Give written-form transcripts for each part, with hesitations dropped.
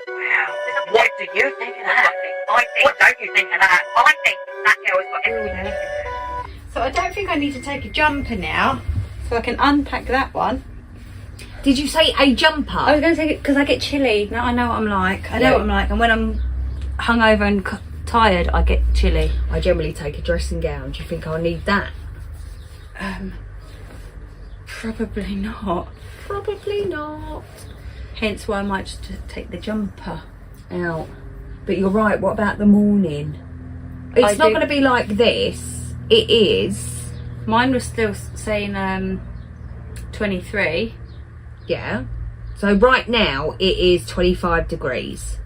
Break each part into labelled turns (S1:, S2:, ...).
S1: Wow. What do you think of that? What don't you think of that? I think that girl's got everything.
S2: So I don't think I need to take a jumper now, so I can unpack that one.
S3: Did you say a jumper?
S2: I was going to take it because I get chilly. Now I know what I'm like. I know what I'm like, and when I'm hungover and tired, I get chilly.
S3: I generally take a dressing gown. Do you think I'll need that?
S2: Probably not.
S3: Probably not.
S2: Hence why I might just take the jumper
S3: Out. But you're right, what about the morning? It's not going to be like this. It is.
S2: Mine was still saying 23.
S3: Yeah. So right now it is 25 degrees.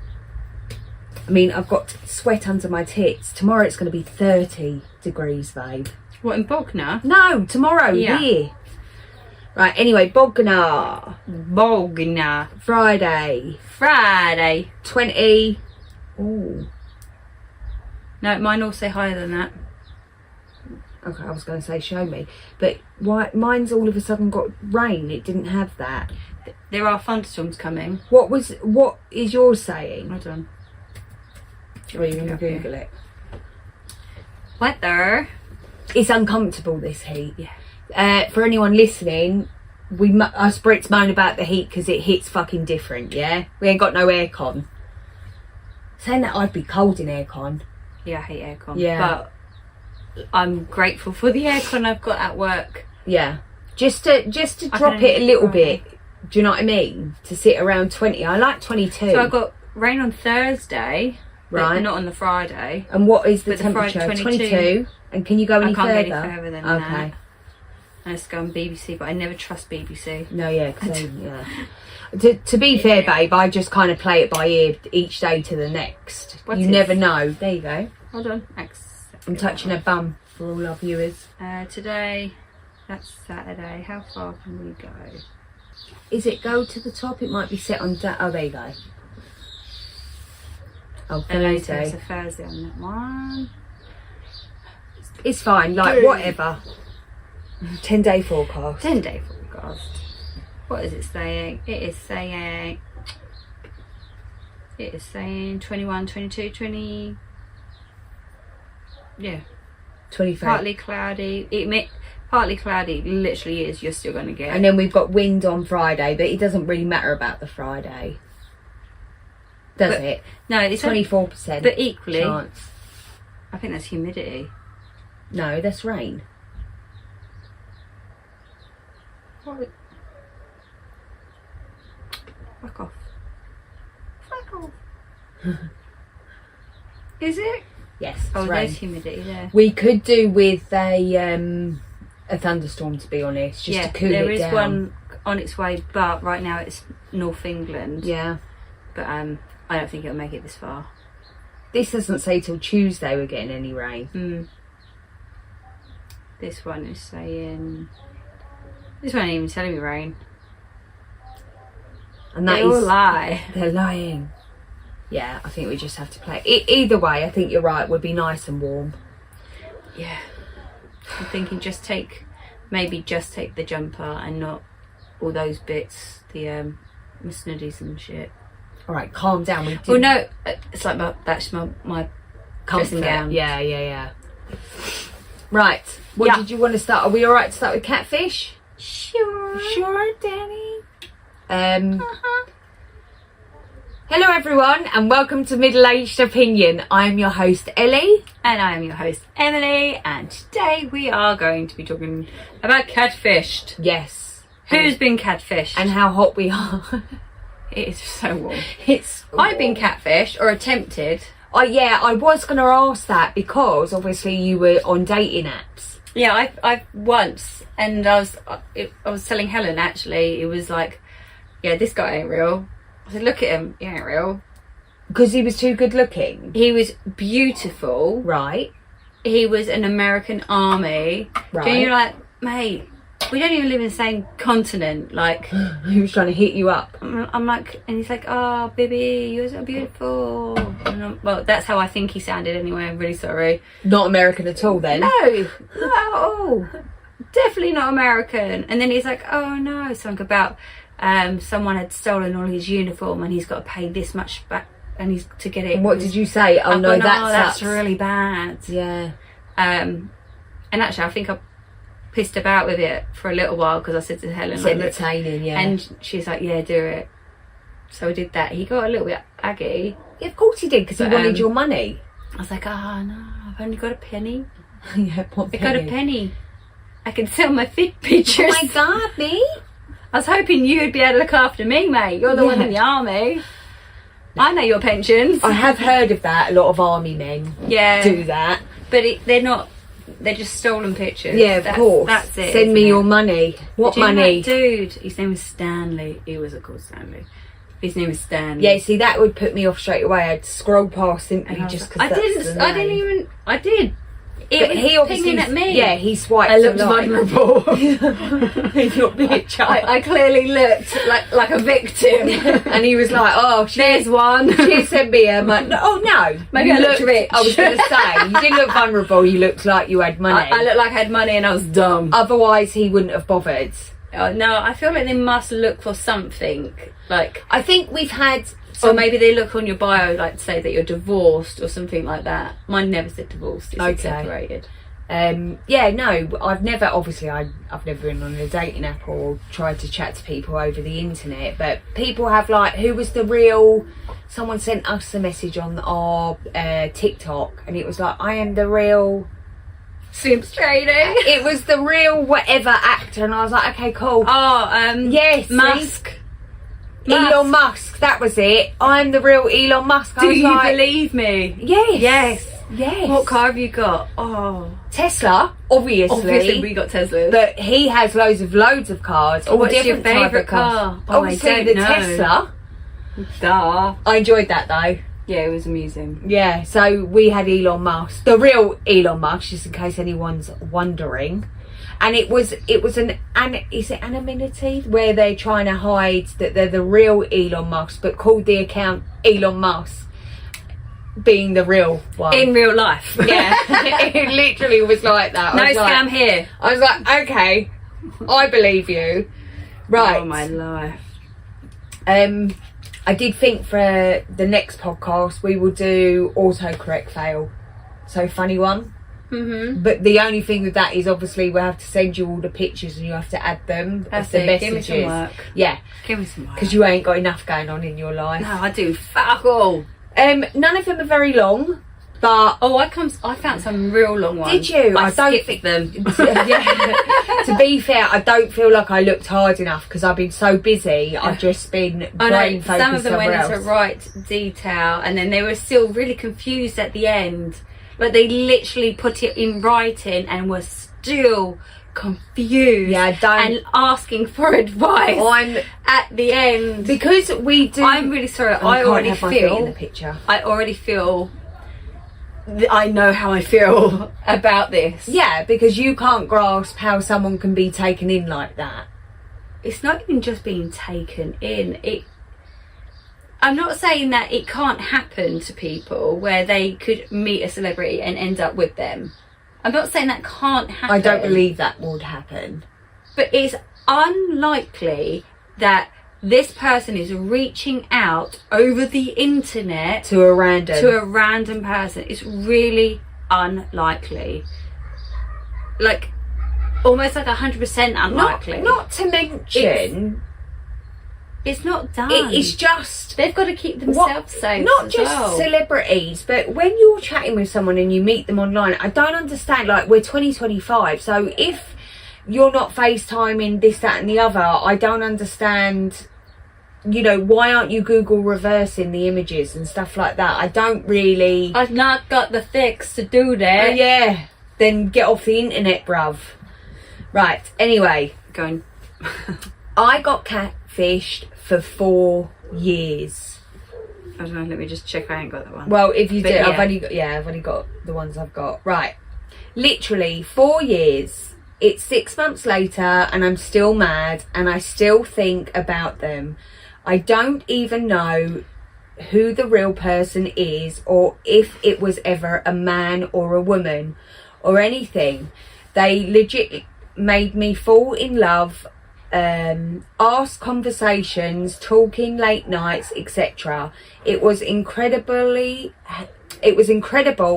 S3: I mean, I've got sweat under my tits. Tomorrow it's going to be 30 degrees, babe.
S2: What, in Bognor?
S3: No, tomorrow, here. Right, anyway, Bognor. Friday. 20. Ooh.
S2: No, mine all say higher than that.
S3: Okay, I was going to say show me. But why? Mine's all of a sudden got rain. It didn't have that.
S2: There are thunderstorms coming.
S3: What is yours saying?
S2: Hold on.
S3: Or are you going to Google it?
S2: Weather.
S3: It's uncomfortable, this heat.
S2: Yeah.
S3: For anyone listening, us Brits moan about the heat because it hits fucking different, yeah? We ain't got no aircon. Saying that, I'd be cold in aircon.
S2: Yeah, I hate aircon.
S3: Yeah.
S2: But I'm grateful for the aircon I've got at work.
S3: Yeah. Just to drop it a little bit. Do you know what I mean? To sit around 20. I like 22.
S2: So I got rain on Thursday.
S3: Right.
S2: But not on the Friday.
S3: And what is the
S2: But the
S3: temperature?
S2: Friday,
S3: 22. And can you go any
S2: I can't
S3: further?
S2: go any further than that. I just go on BBC, but I never trust BBC.
S3: No, yeah, yeah. To be fair, babe, I just kind of play it by ear each day to the next. You never know. There you go.
S2: Hold on.
S3: I'm touching a bum for all our viewers.
S2: Today, that's Saturday. How far can we go?
S3: Is it go to the top? It might be set on that. Oh, there you go. Oh, Thursday.
S2: It's a Thursday on that one.
S3: It's fine, like whatever. 10-day forecast.
S2: 10-day forecast. What is it saying? It is saying 21, 22, 20. Yeah.
S3: 23.
S2: Partly cloudy. Partly cloudy literally is you're still going to get.
S3: And then we've got wind on Friday, but it doesn't really matter about the Friday. Does it?
S2: No, it's
S3: 24%.
S2: But equally,
S3: chance.
S2: I think that's humidity.
S3: No, that's rain.
S2: What? Fuck off. Fuck off. Is it?
S3: Yes, it's
S2: Oh,
S3: rain.
S2: there's humidity there.
S3: We could do with a thunderstorm, to be honest, just to cool it down.
S2: There is one on its way, but right now it's North England.
S3: Yeah.
S2: But I don't think it'll make it this far.
S3: This doesn't say till Tuesday we're getting any rain.
S2: This one is saying... This one ain't even telling me rain.
S3: And that
S2: they all lie.
S3: They're lying. Yeah, I think we just have to play. Either way, I think you're right. We'll be nice and warm.
S2: Yeah. I'm thinking maybe just take the jumper and not all those bits, the snuddies and shit.
S3: All right, calm down.
S2: Well, no, it's like that's my dressing
S3: comfort.
S2: gown.
S3: Yeah. Right, what did you want to start? Are we all right to start with Catfish?
S2: Sure, Danny.
S3: Hello everyone and welcome to Middle Aged Opinion. I'm your host Ellie.
S2: And I am your host Emily, and today we are going to be talking about catfished.
S3: Yes.
S2: Who's been catfished?
S3: And how hot we are.
S2: It is so warm.
S3: It's
S2: I've been catfished or attempted.
S3: Yeah, I was going to ask that because obviously you were on dating apps.
S2: Yeah, I once, and I was telling Helen actually, it was like, yeah, this guy ain't real. I said, look at him, he ain't real.
S3: Because he was too good looking.
S2: He was beautiful.
S3: Right.
S2: He was an American Army.
S3: Right.
S2: And you're like, mate, we don't even live in the same continent. Like,
S3: he was trying to hit you up.
S2: I'm like, and he's like, oh, baby, you're so beautiful. And well, that's how I think he sounded anyway. I'm really sorry.
S3: Not American at all then?
S2: No, no, definitely not American. And then he's like, oh no, something about someone had stolen all his uniform and he's got to pay this much back, and he's to get it.
S3: And what did you say? Oh no,
S2: that's really bad.
S3: Yeah.
S2: And actually, I think I pissed about with it for a little while because I said to Helen,
S3: It's
S2: like,
S3: entertaining, yeah.
S2: and she's like, yeah, do it. So I did that. He got a little bit aggy.
S3: Yeah, of course he did, because he wanted your money.
S2: I was like, oh no, I've only got a penny.
S3: Yeah, what
S2: I got a penny. I can sell my fit pictures.
S3: Oh my God, me?
S2: I was hoping you'd be able to look after me, mate. You're the one in the army. I know your pensions.
S3: I have heard of that. A lot of army men do that.
S2: But they're not, they're just stolen pictures.
S3: Yeah, of course.
S2: That's it.
S3: Send me your money. What money?
S2: Dude, his name was Stanley. He wasn't called Stanley. His name was Stanley.
S3: Yeah, see, that would put me off straight away. I'd scroll past simply just because
S2: I did.
S3: But he obviously
S2: pinging at me.
S3: Yeah, he swiped.
S2: I looked vulnerable.
S3: Your bitch.
S2: I clearly looked like a victim.
S3: And he was like, "Oh,
S2: there's one.
S3: She sent me a money." No, oh no,
S2: maybe I looked rich.
S3: I was going to say you didn't look vulnerable. You looked like you had money.
S2: I looked like I had money and I was dumb.
S3: Otherwise, he wouldn't have bothered.
S2: No, I feel like they must look for something. Like,
S3: I think we've had.
S2: Or maybe they look on your bio, like to say that you're divorced or something like that. Mine never said divorced, it said separated.
S3: Yeah, no, I've never been on a dating app or tried to chat to people over the internet, but people have, like, who was the real, someone sent us a message on our TikTok, and it was like, I am the real
S2: Simps trading.
S3: It was the real whatever actor, and I was like, okay, cool. Yes,
S2: Musk.
S3: Elon Musk, that was it. I'm the real Elon Musk.
S2: Do you believe me?
S3: Yes.
S2: What car have you got?
S3: Tesla, obviously
S2: we got Teslas.
S3: But he has loads of cars.
S2: What's your favourite car?
S3: Obviously the Tesla.
S2: Duh.
S3: I enjoyed that though.
S2: Yeah, it was amusing.
S3: Yeah, so we had Elon Musk, the real Elon Musk, just in case anyone's wondering. And it was is it anonymity, where they're trying to hide that they're the real Elon Musk, but called the account Elon Musk, being the real one
S2: in real life.
S3: Yeah, it literally was like that.
S2: No scam here.
S3: I was like, okay, I believe you. Right.
S2: Oh my life.
S3: I did think for the next podcast we will do autocorrect fail. So funny one.
S2: Mm-hmm.
S3: But the only thing with that is obviously we'll have to send you all the pictures and you have to add them as the messages.
S2: Give me some work.
S3: Yeah.
S2: Give me some work.
S3: Because you ain't got enough going on in your life.
S2: No, I do. Fuck all.
S3: None of them are very long, but
S2: I found some real long ones.
S3: Did you?
S2: I don't think them.
S3: Yeah. To be fair, I don't feel like I looked hard enough because I've been so busy. I've just been brain focused.
S2: Some of them went into
S3: else.
S2: right detail, and then they were still really confused at the end. But they literally put it in writing and were still confused.
S3: Yeah,
S2: and asking for advice at the end.
S3: Because we do.
S2: I'm really sorry. I already feel
S3: in the picture.
S2: I already feel. I know how I feel about this.
S3: Yeah, because you can't grasp how someone can be taken in like that.
S2: It's not even just being taken in. I'm not saying that it can't happen to people where they could meet a celebrity and end up with them. I'm not saying that can't happen.
S3: I don't believe that would happen.
S2: But it's unlikely that this person is reaching out over the internet
S3: to a random
S2: person. It's really unlikely. Like, almost like 100% unlikely.
S3: Not to mention...
S2: It's not done.
S3: It's just...
S2: They've got to keep themselves safe.
S3: Not just celebrities, but when you're chatting with someone and you meet them online, I don't understand. Like, we're 2025, so if you're not FaceTiming this, that and the other, I don't understand, you know, why aren't you Google reversing the images and stuff like that? I don't really...
S2: I've not got the fix to do that.
S3: Yeah, then get off the internet, bruv. Right, anyway.
S2: Going.
S3: I got catfished for 4 years.
S2: I don't know, let me just check I ain't got that one.
S3: Well, if you did,
S2: yeah.
S3: I've only got the ones I've got. Right. Literally 4 years. It's 6 months later and I'm still mad and I still think about them. I don't even know who the real person is or if it was ever a man or a woman or anything. They legit made me fall in love ask conversations, talking late nights, etc. It was incredible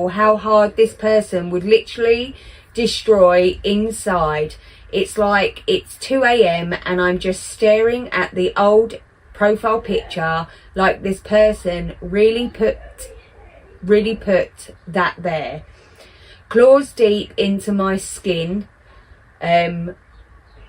S3: how hard this person would literally destroy inside. It's like it's 2 a.m. and I'm just staring at the old profile picture, like this person really put that there. Claws deep into my skin, and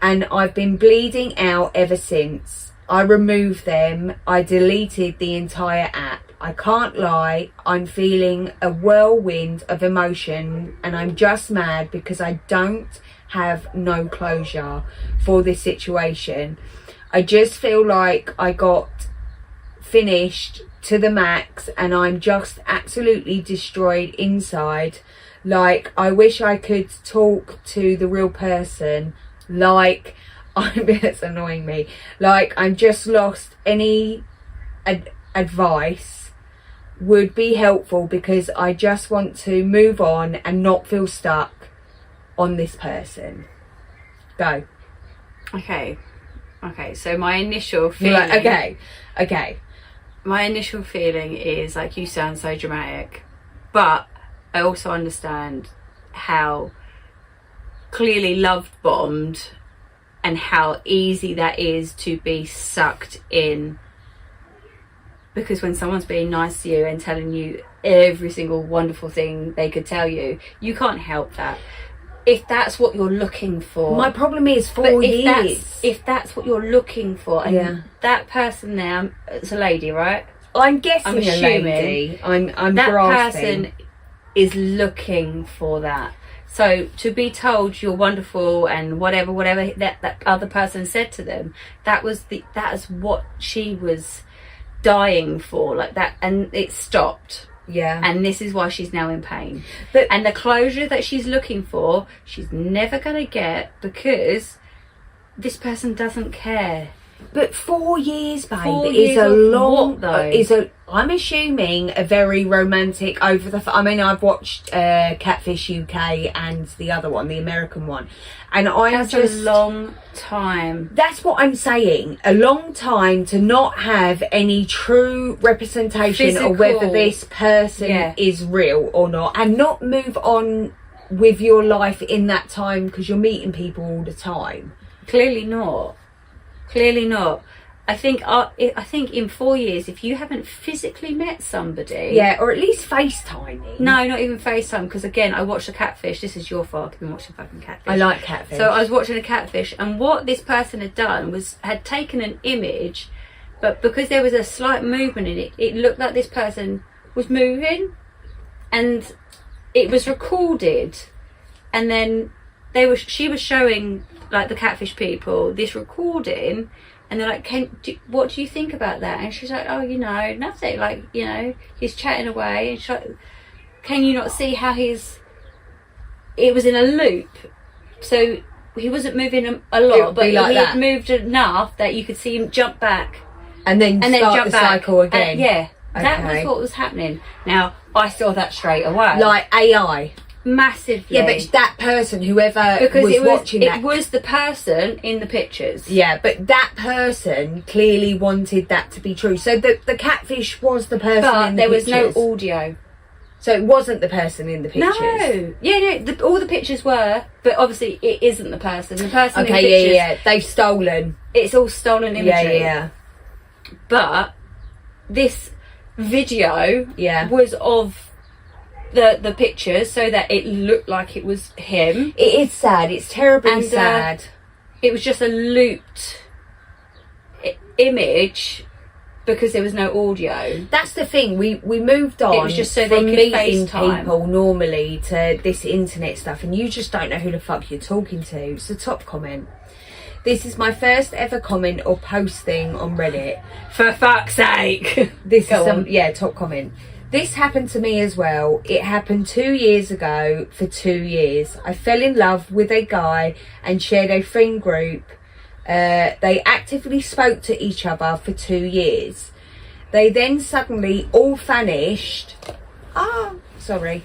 S3: I've been bleeding out ever since. I removed them. I deleted the entire app. I can't lie, I'm feeling a whirlwind of emotion, and I'm just mad because I don't have no closure for this situation. I just feel like I got finished to the max and I'm just absolutely destroyed inside. Like, I wish I could talk to the real person. Like, it's annoying me. Like, I'm just lost. Any advice would be helpful because I just want to move on and not feel stuck on this person. Go.
S2: Okay, so my initial feeling...
S3: Like, okay.
S2: My initial feeling is, like, you sound so dramatic, but I also understand how clearly love bombed and how easy that is to be sucked in. Because when someone's being nice to you and telling you every single wonderful thing they could tell you, you can't help that. If that's what you're looking for.
S3: My problem is 4 years.
S2: If that's what you're looking for, and that person there, it's a lady, right?
S3: I'm guessing
S2: I'm assuming
S3: a lady. I'm
S2: that
S3: grasping.
S2: person is looking for that. So to be told you're wonderful and whatever that other person said to them, that is what she was dying for, like that, and it stopped.
S3: Yeah.
S2: And this is why she's now in pain.
S3: But
S2: and the closure that she's looking for, she's never going to get because this person doesn't care.
S3: But 4 years, babe,
S2: 4
S3: is
S2: years
S3: a
S2: of
S3: long.
S2: what, though?
S3: I'm assuming a very romantic I mean, I've watched Catfish UK and the other one, the American one, and
S2: That's a long time.
S3: That's what I'm saying. A long time to not have any true representation
S2: Physical.
S3: of whether this person is real or not, and not move on with your life in that time because you're meeting people all the time.
S2: Clearly not. I think in 4 years, if you haven't physically met somebody,
S3: or at least FaceTiming.
S2: No, not even FaceTime, because again, I watched a Catfish. This is your fault. I've been watching fucking Catfish.
S3: I like Catfish.
S2: So I was watching a Catfish, and what this person had done had taken an image, but because there was a slight movement in it, it looked like this person was moving, and it was recorded, and then she was showing, like, the Catfish people this recording, and they're like, what do you think about that? And she's like, oh, nothing, like, he's chatting away, and she's like, can you not see how it was in a loop, so he wasn't moving a lot, but
S3: like
S2: he
S3: that.
S2: had moved enough that you could see him jump back
S3: and then start
S2: jump
S3: the
S2: back.
S3: cycle again.
S2: That was what was happening. Now, I saw that straight away,
S3: like AI.
S2: Massively.
S3: Yeah, but that person, whoever
S2: because
S3: was watching that,
S2: it was the person in the pictures.
S3: Yeah, but that person clearly wanted that to be true. So the Catfish was the person
S2: But
S3: in the
S2: there was
S3: pictures.
S2: no audio.
S3: So it wasn't the person in the pictures.
S2: No. Yeah, no. All the pictures were, but obviously it isn't the person. The person in the
S3: Okay,
S2: pictures.
S3: yeah. They've stolen.
S2: It's all stolen imagery.
S3: Yeah.
S2: But this video was of the pictures, so that it looked like it was him.
S3: It is sad. It's terribly sad.
S2: It was just a looped image because there was no audio.
S3: That's the thing. We moved on.
S2: It was just so
S3: from
S2: they could
S3: meeting
S2: FaceTime
S3: people normally to this internet stuff, and you just don't know who the fuck you're talking to. It's the top comment. This is my first ever comment or posting on Reddit.
S2: For fuck's sake.
S3: This is top comment. This happened to me as well. It happened 2 years ago for 2 years. I fell in love with a guy and shared a friend group. They actively spoke to each other for 2 years. They then suddenly all vanished. Suddenly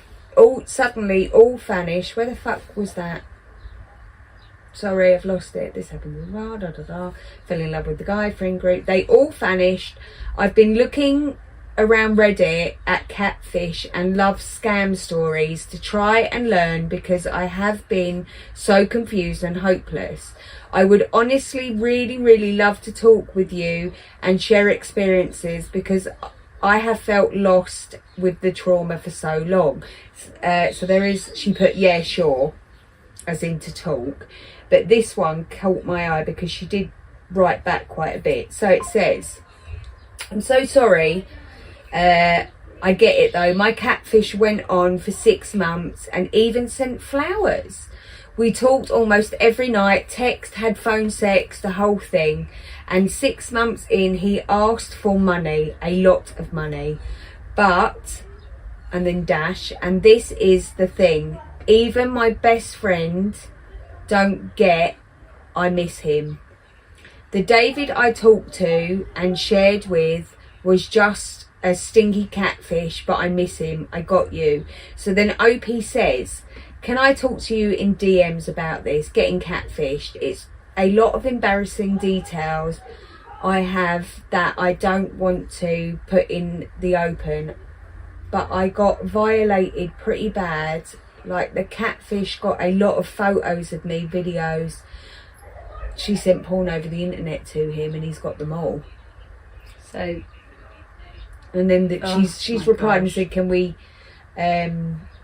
S3: all vanished. Where the fuck was that? sorry, I've lost it. This happened as well. Da, da, da. Fell in love with the guy, friend group. They all vanished. I've been looking around Reddit at Catfish and love scam stories to try and learn because I have been so confused and hopeless. I would honestly really love to talk with you and share experiences because I have felt lost with the trauma for so long. So there is, she put, yeah, sure, as in to talk. But this one caught my eye because she did write back quite a bit. So it says, I'm so sorry. I get it though. My catfish went on for 6 months and even sent flowers. We talked almost every night, text, had phone sex, the whole thing. And 6 months in, he asked for money, a lot of money. But, and then dash, and this is the thing. Even my best friend don't get I miss him. The David I talked to and shared with was just a stinky catfish, but I miss him. I got you. So then OP says, can I talk to you in DMs about this, getting catfished? It's a lot of embarrassing details I have that I don't want to put in the open, but I got violated pretty bad. Like the catfish got a lot of photos of me, videos. She sent porn over the internet to him and he's got them all.
S2: So,
S3: and then she's replied and
S2: gosh.
S3: said, can we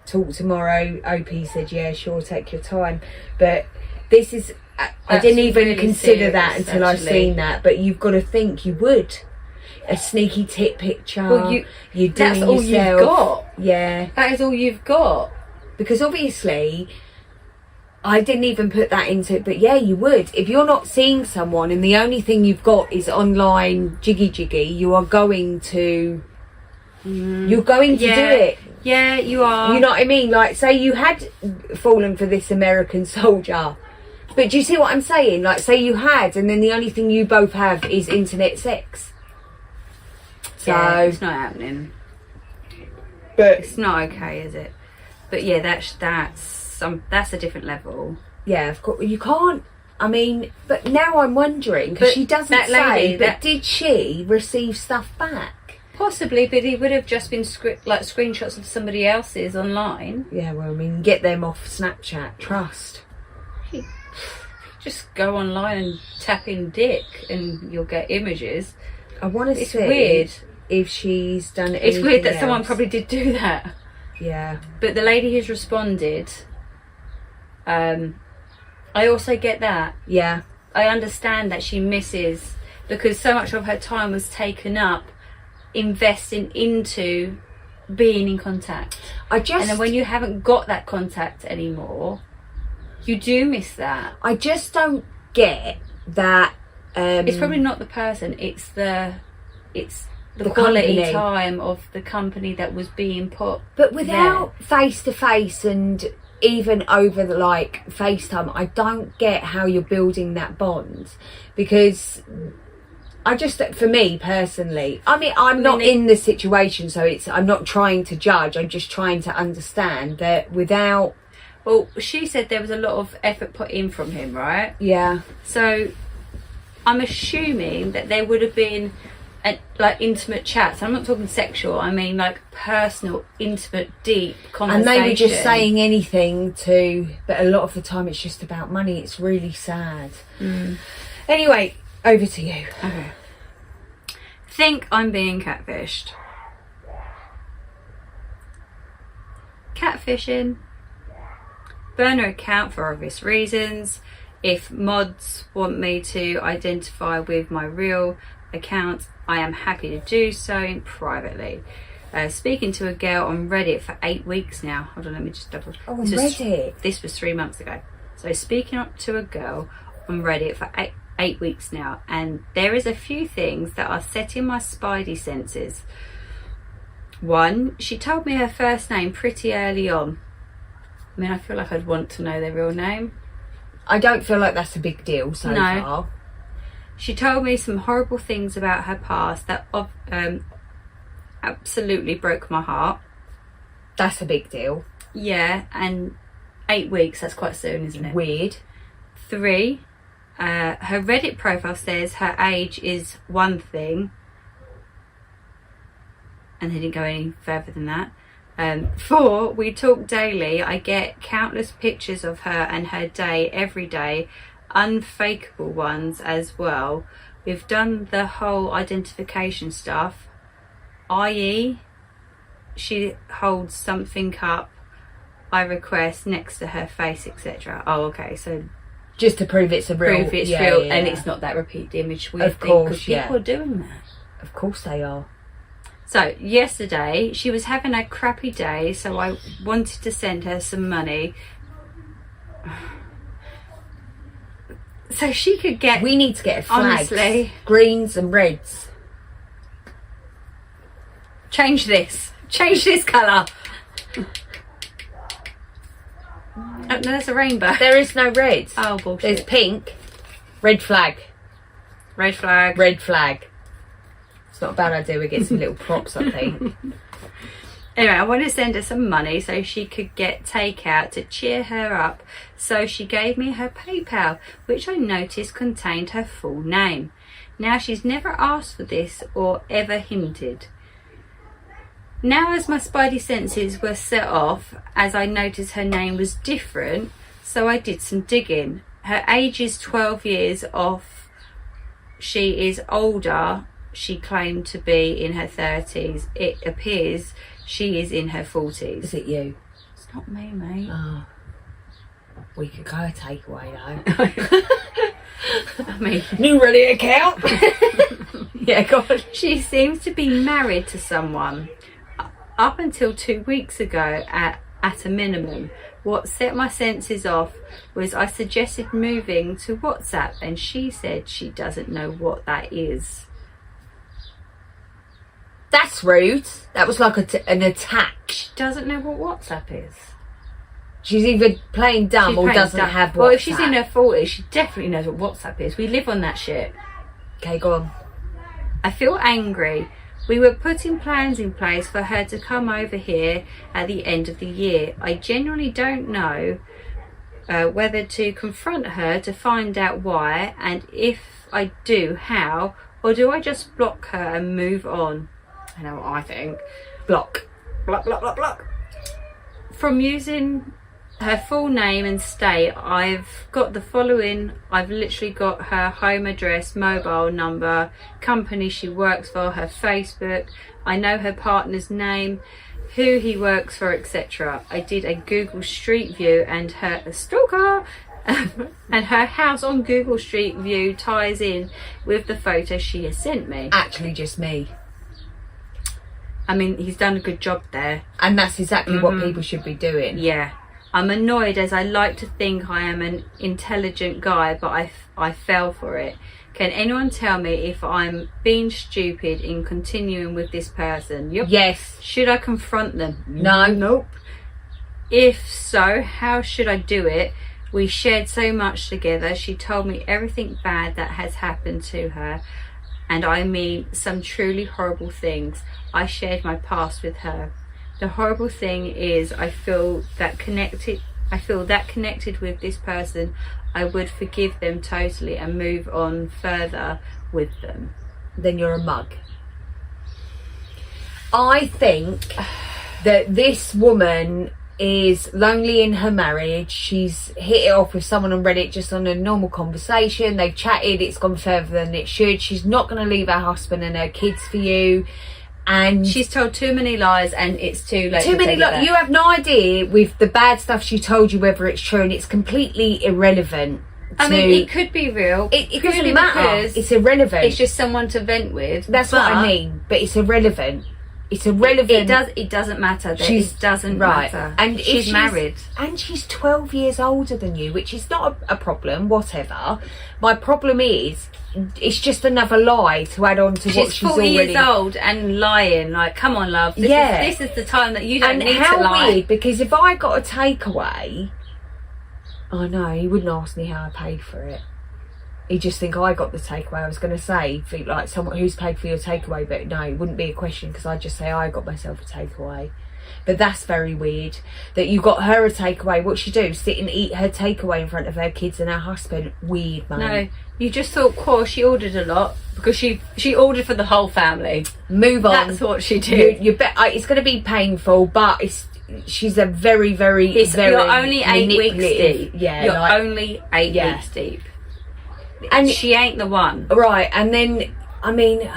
S3: talk tomorrow? OP said, yeah, sure, take your time. But this is, I didn't even
S2: really
S3: consider
S2: serious,
S3: that until I've
S2: actually.
S3: seen that. But you've got to think you would. A sneaky tit picture.
S2: Well,
S3: you're doing
S2: that's all
S3: yourself.
S2: you've got.
S3: Yeah.
S2: That is all you've got.
S3: Because obviously, I didn't even put that into it, but yeah, you would. If you're not seeing someone and the only thing you've got is online jiggy, you are going to... You're going to do it.
S2: Yeah, you are.
S3: You know what I mean? Like, say you had fallen for this American soldier. But do you see what I'm saying? Like, say you had, and then the only thing you both have is internet sex. So...
S2: Yeah, it's not happening.
S3: But...
S2: It's not okay, is it? But yeah, that's a different level.
S3: Yeah, of course. You can't... I mean, but now I'm wondering, because
S2: But
S3: she doesn't
S2: that
S3: say,
S2: lady,
S3: but did she receive stuff back?
S2: Possibly, but it would have just been screenshots of somebody else's online.
S3: Yeah, well, I mean, get them off Snapchat. Trust.
S2: Just go online and tap in dick and you'll get images.
S3: I want to
S2: It's
S3: see
S2: weird.
S3: if she's done it.
S2: It's weird that someone probably did do that.
S3: Yeah.
S2: But the lady who's responded, I also get that.
S3: Yeah.
S2: I understand that she misses, because so much of her time was taken up investing into being in contact. And then when you haven't got that contact anymore, you do miss that.
S3: I just don't get that.
S2: It's probably not the person, it's the quality
S3: company.
S2: time of the company that was being put.
S3: But without face to face and even over the FaceTime, I don't get how you're building that bond, because I just, for me personally, I mean, I'm not in the situation, so I'm not trying to judge. I'm just trying to understand that without.
S2: Well, she said there was a lot of effort put in from him, right?
S3: Yeah.
S2: So I'm assuming that there would have been intimate chats. I'm not talking sexual, I mean like personal, intimate, deep conversation.
S3: And they were just saying anything but a lot of the time it's just about money. It's really sad. Anyway, over to you.
S2: Okay. Think I'm being catfished. Catfishing. Burner account for obvious reasons. If mods want me to identify with my real account, I am happy to do so privately. Speaking to a girl on Reddit for 8 weeks now. Hold on, let me just double.
S3: Oh, on Reddit.
S2: This was 3 months ago. So speaking up to a girl on Reddit for eight weeks now, and there is a few things that are setting my spidey senses. One, she told me her first name pretty early on. I mean, I feel like I'd want to know their real name.
S3: I don't feel like that's a big deal so far.
S2: She told me some horrible things about her past that absolutely broke my heart.
S3: That's a big deal.
S2: Yeah, and 8 weeks, that's quite soon, isn't it?
S3: Weird.
S2: 3, her Reddit profile says her age is one thing, and they didn't go any further than that. 4, we talk daily. I get countless pictures of her and her day every day, unfakeable ones as well. We've done the whole identification stuff, i.e. she holds something up I request next to her face, etc. Oh, okay, so
S3: just to prove it's a real,
S2: prove it's real and it's not that repeated image we
S3: of
S2: think,
S3: course,
S2: because people are doing that.
S3: Of course they are.
S2: So yesterday she was having a crappy day, so I wanted to send her some money so she could get,
S3: we need to get a flag,
S2: honestly,
S3: greens and reds.
S2: change this colour. Oh, no, there's a rainbow.
S3: There is no red.
S2: Oh, bullshit.
S3: There's pink, red flag,
S2: Red flag.
S3: red flag. It's not a bad idea. We get some little props, I think.
S2: Anyway, I wanted to send her some money so she could get takeout to cheer her up. So she gave me her PayPal, which I noticed contained her full name. Now, she's never asked for this or ever hinted. Now, as my spidey senses were set off, as I noticed her name was different, so I did some digging. Her age is 12 years off. She is older. She claimed to be in her 30s. It appears she is in her 40s.
S3: Is it you?
S2: It's not me, mate.
S3: Oh. We could go a takeaway though.
S2: I mean,
S3: new Reddit account. Yeah, go on.
S2: she seems to be married to someone. Up until 2 weeks ago, at a minimum. What set my senses off was I suggested moving to WhatsApp, and she said she doesn't know what that is.
S3: That's rude. That was like an attack.
S2: She doesn't know what WhatsApp is.
S3: She's either playing dumb
S2: She's
S3: or
S2: playing
S3: doesn't
S2: dumb.
S3: have WhatsApp.
S2: Well, if she's in her 40s, she definitely knows what WhatsApp is. We live on that shit.
S3: Okay, go on.
S2: I feel angry. We were putting plans in place for her to come over here at the end of the year. I genuinely don't know whether to confront her to find out why, and if I do, how, or do I just block her and move on? I know what I think.
S3: Block.
S2: Block, block, block, block. From using her full name and state, I've got the following. I've literally got her home address, mobile number, company she works for, her Facebook. I know her partner's name, who he works for, etc. I did a Google Street View and her stalker and her house on Google Street View ties in with the photo she has sent me.
S3: Actually, just me.
S2: I mean, he's done a good job there.
S3: And that's exactly what people should be doing.
S2: Yeah. I'm annoyed, as I like to think I am an intelligent guy, but I fell for it. Can anyone tell me if I'm being stupid in continuing with this person? Yep.
S3: Yes.
S2: Should I confront them?
S3: No.
S2: Nope. If so, how should I do it? We shared so much together. She told me everything bad that has happened to her. And I mean some truly horrible things. I shared my past with her. The horrible thing is I feel that connected with this person, I would forgive them totally and move on further with them.
S3: Then you're a mug. I think that this woman is lonely in her marriage. She's hit it off with someone on Reddit just on a normal conversation. They've chatted, it's gone further than it should. She's not going to leave her husband and her kids for you. And
S2: she's told too many lies, and it's too late.
S3: Too many lies. You have no idea with the bad stuff she told you whether it's true, and it's completely irrelevant.
S2: I mean, it could be real.
S3: It doesn't matter. It's irrelevant.
S2: It's just someone to vent with.
S3: That's what I mean. But it's irrelevant. It's irrelevant.
S2: It doesn't matter. It doesn't matter.
S3: And
S2: she's married.
S3: And she's 12 years older than you, which is not a problem, whatever. My problem is, it's just another lie to add on to what she's
S2: 40
S3: already...
S2: years old and lying. Like, come on, love. This is the time that you don't need to lie.
S3: And how weird, because if I got a takeaway... I know, he wouldn't ask me how I paid for it. He'd just think, oh, I got the takeaway. I was going to say, think like someone who's paid for your takeaway, but no, it wouldn't be a question because I'd just say, I got myself a takeaway. But that's very weird that you got her a takeaway. What'd she do? Sit and eat her takeaway in front of her kids and her husband? Weird, mate.
S2: No, you just thought, cool, she ordered a lot because she ordered for the whole family.
S3: Move on.
S2: That's what she did.
S3: You bet. It's going to be painful, but she's a very, very, very
S2: you're only 8 weeks
S3: manipulative-
S2: deep.
S3: Yeah,
S2: you're
S3: like-
S2: only 8
S3: Yeah.
S2: weeks deep.
S3: And
S2: she ain't the one.
S3: right. And then, I mean,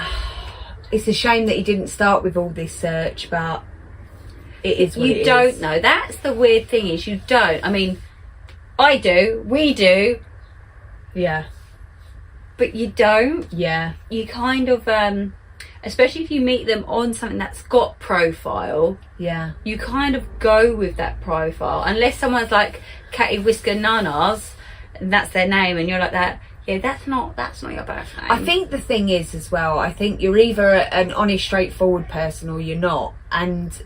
S3: it's a shame that he didn't start with all this search, but it is what
S2: You
S3: it
S2: don't
S3: is.
S2: know. That's the weird thing is you don't. I mean, I do. We do.
S3: Yeah,
S2: But you don't.
S3: yeah,
S2: You kind of, especially if you meet them on something that's got profile,
S3: yeah.
S2: you kind of go with that profile. Unless someone's like Catty Whisker Nanas, and that's their name, and you're like that. Yeah, that's not your birth name.
S3: I think the thing is as well, I think you're either an honest, straightforward person or you're not. And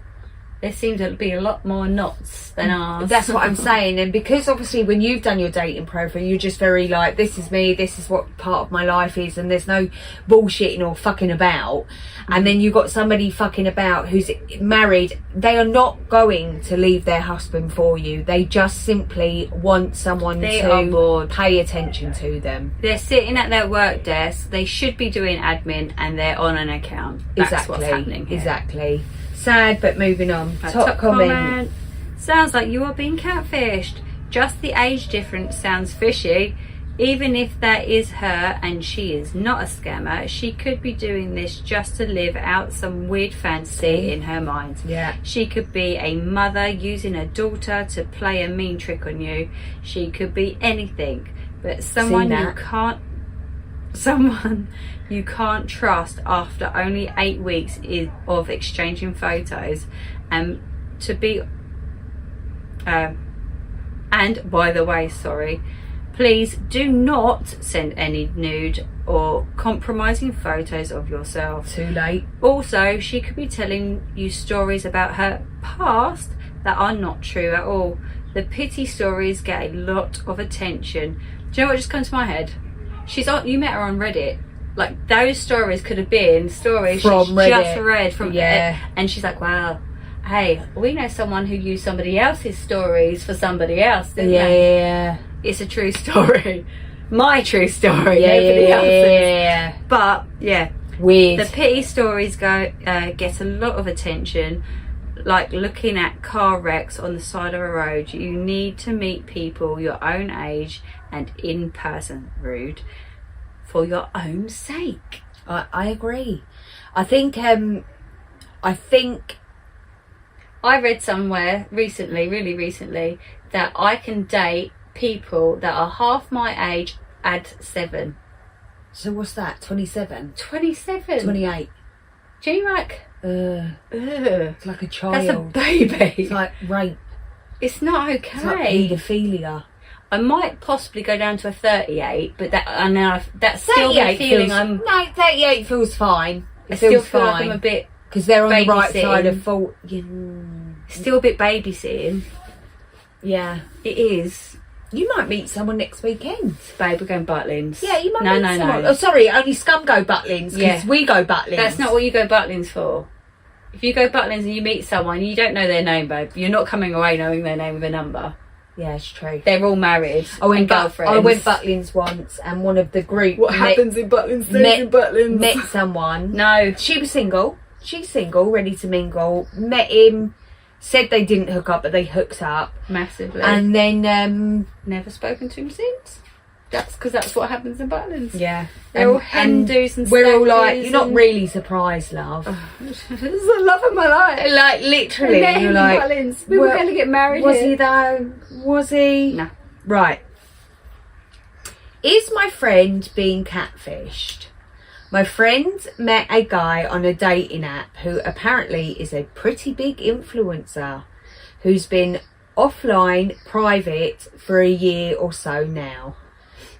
S2: there seems to be a lot more knots than ours.
S3: that's what I'm saying. And because obviously when you've done your dating profile, you're just very like, this is me, this is what part of my life is, and there's no bullshitting or fucking about. And then you've got somebody fucking about who's married. They are not going to leave their husband for you. They just simply want someone
S2: They are
S3: to
S2: bored.
S3: pay attention to them.
S2: They're sitting at their work desk. They should be doing admin, and they're on an account. That's
S3: Exactly.
S2: what's happening here.
S3: Exactly. Sad, but moving on.
S2: A
S3: Top comment.
S2: Sounds like you are being catfished. Just the age difference sounds fishy. Even if that is her and she is not a scammer, she could be doing this just to live out some weird fantasy in her mind.
S3: Yeah.
S2: She could be a mother using her daughter to play a mean trick on you. She could be anything, but someone you can't trust after only 8 weeks of exchanging photos. And by the way, sorry, please do not send any nude or compromising photos of yourself.
S3: Too late.
S2: Also, she could be telling you stories about her past that are not true at all. The pity stories get a lot of attention. Do you know what just comes to my head? You met her on Reddit. Like, those stories could have been stories
S3: From
S2: she's
S3: Reddit.
S2: just read from
S3: Yeah.
S2: and she's like, wow, hey, we know someone who used somebody else's stories for somebody else, didn't they?
S3: Yeah.
S2: It's a true story. My true story.
S3: Yeah,
S2: Nobody else's.
S3: yeah.
S2: But yeah,
S3: Weird.
S2: the pity stories get a lot of attention. Like looking at car wrecks on the side of a road. You need to meet people your own age and in person, rude, for your own sake.
S3: I agree. I think
S2: I read somewhere recently, really recently, that I can date people that are half my age add 7.
S3: so. What's that? 27,
S2: 27.
S3: 28.
S2: Do you like?
S3: Ugh.
S2: Ugh.
S3: It's like a
S2: That's a
S3: child.
S2: baby.
S3: It's like rape.
S2: It's not
S3: It's like
S2: okay.
S3: paedophilia.
S2: I might possibly go down to a 38, but that's still the feeling
S3: feels, no, 38 feels fine.
S2: I
S3: It
S2: still
S3: feels
S2: feel like
S3: fine
S2: I'm a bit,
S3: because they're on the right
S2: babysitting.
S3: side of fault.
S2: still a bit babysitting.
S3: Yeah.
S2: It is.
S3: You might meet someone next weekend.
S2: Babe, we're going Butlins.
S3: Yeah, you might
S2: No,
S3: meet
S2: no,
S3: someone.
S2: no.
S3: Oh, sorry, only scum go Butlins because
S2: Yeah.
S3: we go Butlins.
S2: That's not what you go Butlins for. If you go Butlins and you meet someone, you don't know their name, babe. You're not coming away knowing their name with a number.
S3: Yeah, it's true.
S2: They're all married
S3: I went
S2: and girlfriends.
S3: I went Butlins once, and one of the group
S2: What happens in Butlins stays in Butlins.
S3: met someone.
S2: No.
S3: She was single. She's single, ready to mingle. Met him. Said they didn't hook up, but they hooked up.
S2: Massively.
S3: And then,
S2: never spoken to him since. That's because that's what happens in Butlins.
S3: yeah,
S2: They're all Hindus and
S3: we're all like,
S2: staggees
S3: you're not
S2: and-
S3: really surprised, love.
S2: This is the love of my life.
S3: Like
S2: I
S3: literally,
S2: met him
S3: you're
S2: in
S3: like,
S2: Butlins. We were
S3: well,
S2: going to get married
S3: was
S2: here.
S3: he though? Was he?
S2: No.
S3: Right. Is my friend being catfished? My friend met a guy on a dating app who apparently is a pretty big influencer who's been offline private for a year or so now.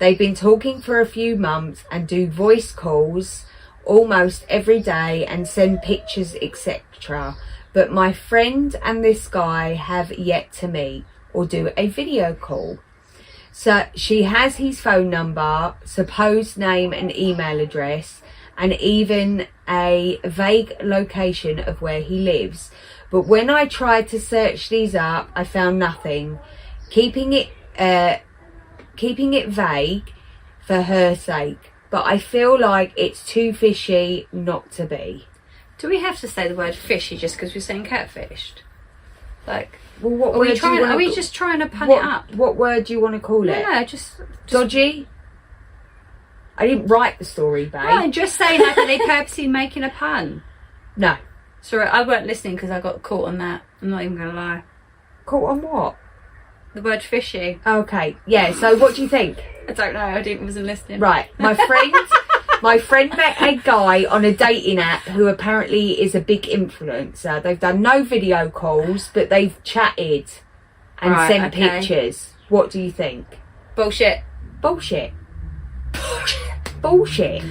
S3: They've been talking for a few months and do voice calls almost every day and send pictures, etc. But my friend and this guy have yet to meet or do a video call. So she has his phone number, supposed name and email address, and even a vague location of where he lives. But when I tried to search these up, I found nothing. Keeping it vague for her sake. But I feel like it's too fishy not to be.
S2: Do we have to say the word fishy just because we're saying catfished? Like,
S3: Well, what
S2: are
S3: word
S2: we
S3: do you wanna
S2: Are we
S3: ca-
S2: just trying to pun
S3: what,
S2: it up?
S3: What word do you want to call it?
S2: No, just
S3: Dodgy? I didn't write the story, babe.
S2: No, I'm just saying that they purposely making a pun.
S3: No.
S2: Sorry, I weren't listening because I got caught on that. I'm not even gonna lie.
S3: Caught on what?
S2: The word fishy.
S3: Okay, yeah, so what do you think?
S2: I don't know. Wasn't listening.
S3: Right, my friend met a guy on a dating app who apparently is a big influencer. They've done no video calls, but they've chatted and sent pictures. What do you think?
S2: Bullshit.
S3: Bullshit. Bullshit.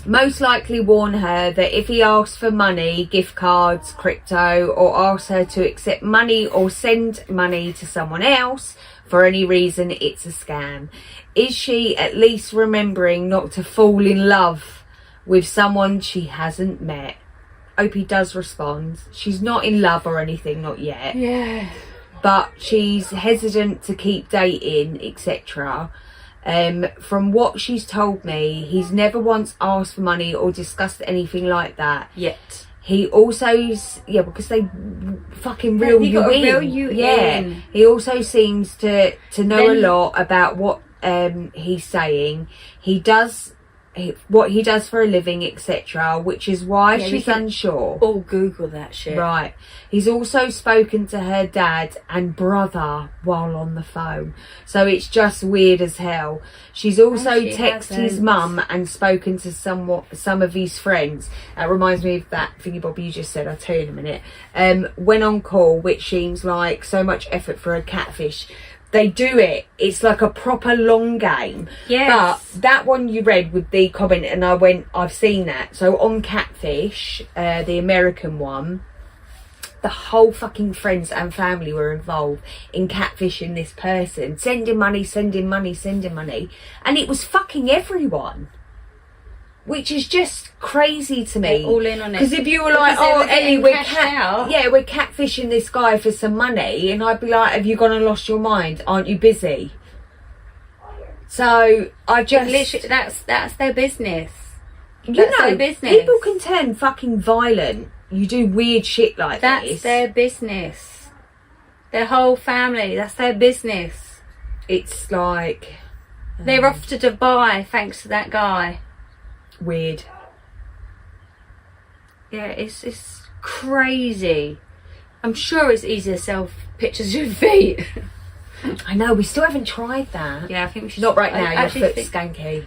S3: Most likely warn her that if he asks for money, gift cards, crypto, or asks her to accept money or send money to someone else for any reason, it's a scam. Is she at least remembering not to fall in love with someone she hasn't met? Opie does respond. She's not in love or anything, not yet.
S2: Yeah.
S3: But she's hesitant to keep dating, etc. From what she's told me, he's never once asked for money or discussed anything like that.
S2: Yet.
S3: He also, because they fucking reel
S2: He
S3: you
S2: gotta
S3: in.
S2: reel you in.
S3: He also seems to know a
S2: Then-
S3: lot about what he's saying. What he does for a living, etc., which is why
S2: Yeah, we
S3: she's
S2: can
S3: unsure.
S2: all Google that shit.
S3: Right. He's also spoken to her dad and brother while on the phone. So it's just weird as hell. She's also
S2: she
S3: texted his
S2: hasn't.
S3: mum and spoken to some of his friends. That reminds me of that thingy Bobby you just said. I'll tell you in a minute. When on call, which seems like so much effort for a catfish. They do it. It's like a proper long game.
S2: Yes.
S3: But that one you read with the comment, and I went, I've seen that. So on Catfish, the American one, the whole fucking friends and family were involved in catfishing this person, sending money, and it was fucking everyone. Which is just crazy to me.
S2: They're all in on it.
S3: Because if you were like,
S2: Because they
S3: oh,
S2: were
S3: Ellie,
S2: getting
S3: we're
S2: cashed out.
S3: we're catfishing this guy for some money, and I'd be like, have you gone and lost your mind? Aren't you busy? So I just
S2: Literally, that's their business.
S3: you
S2: That's
S3: know,
S2: their business.
S3: people can turn fucking violent. You do weird shit like
S2: That's
S3: this.
S2: their business. Their whole family. That's their business.
S3: It's like
S2: They're off to Dubai thanks to that guy.
S3: weird.
S2: Yeah, it's crazy. I'm sure it's easier to sell pictures of your feet.
S3: I know, we still haven't tried that.
S2: Yeah, I think we should.
S3: Not right
S2: I
S3: now, your
S2: actually
S3: foot's skanky.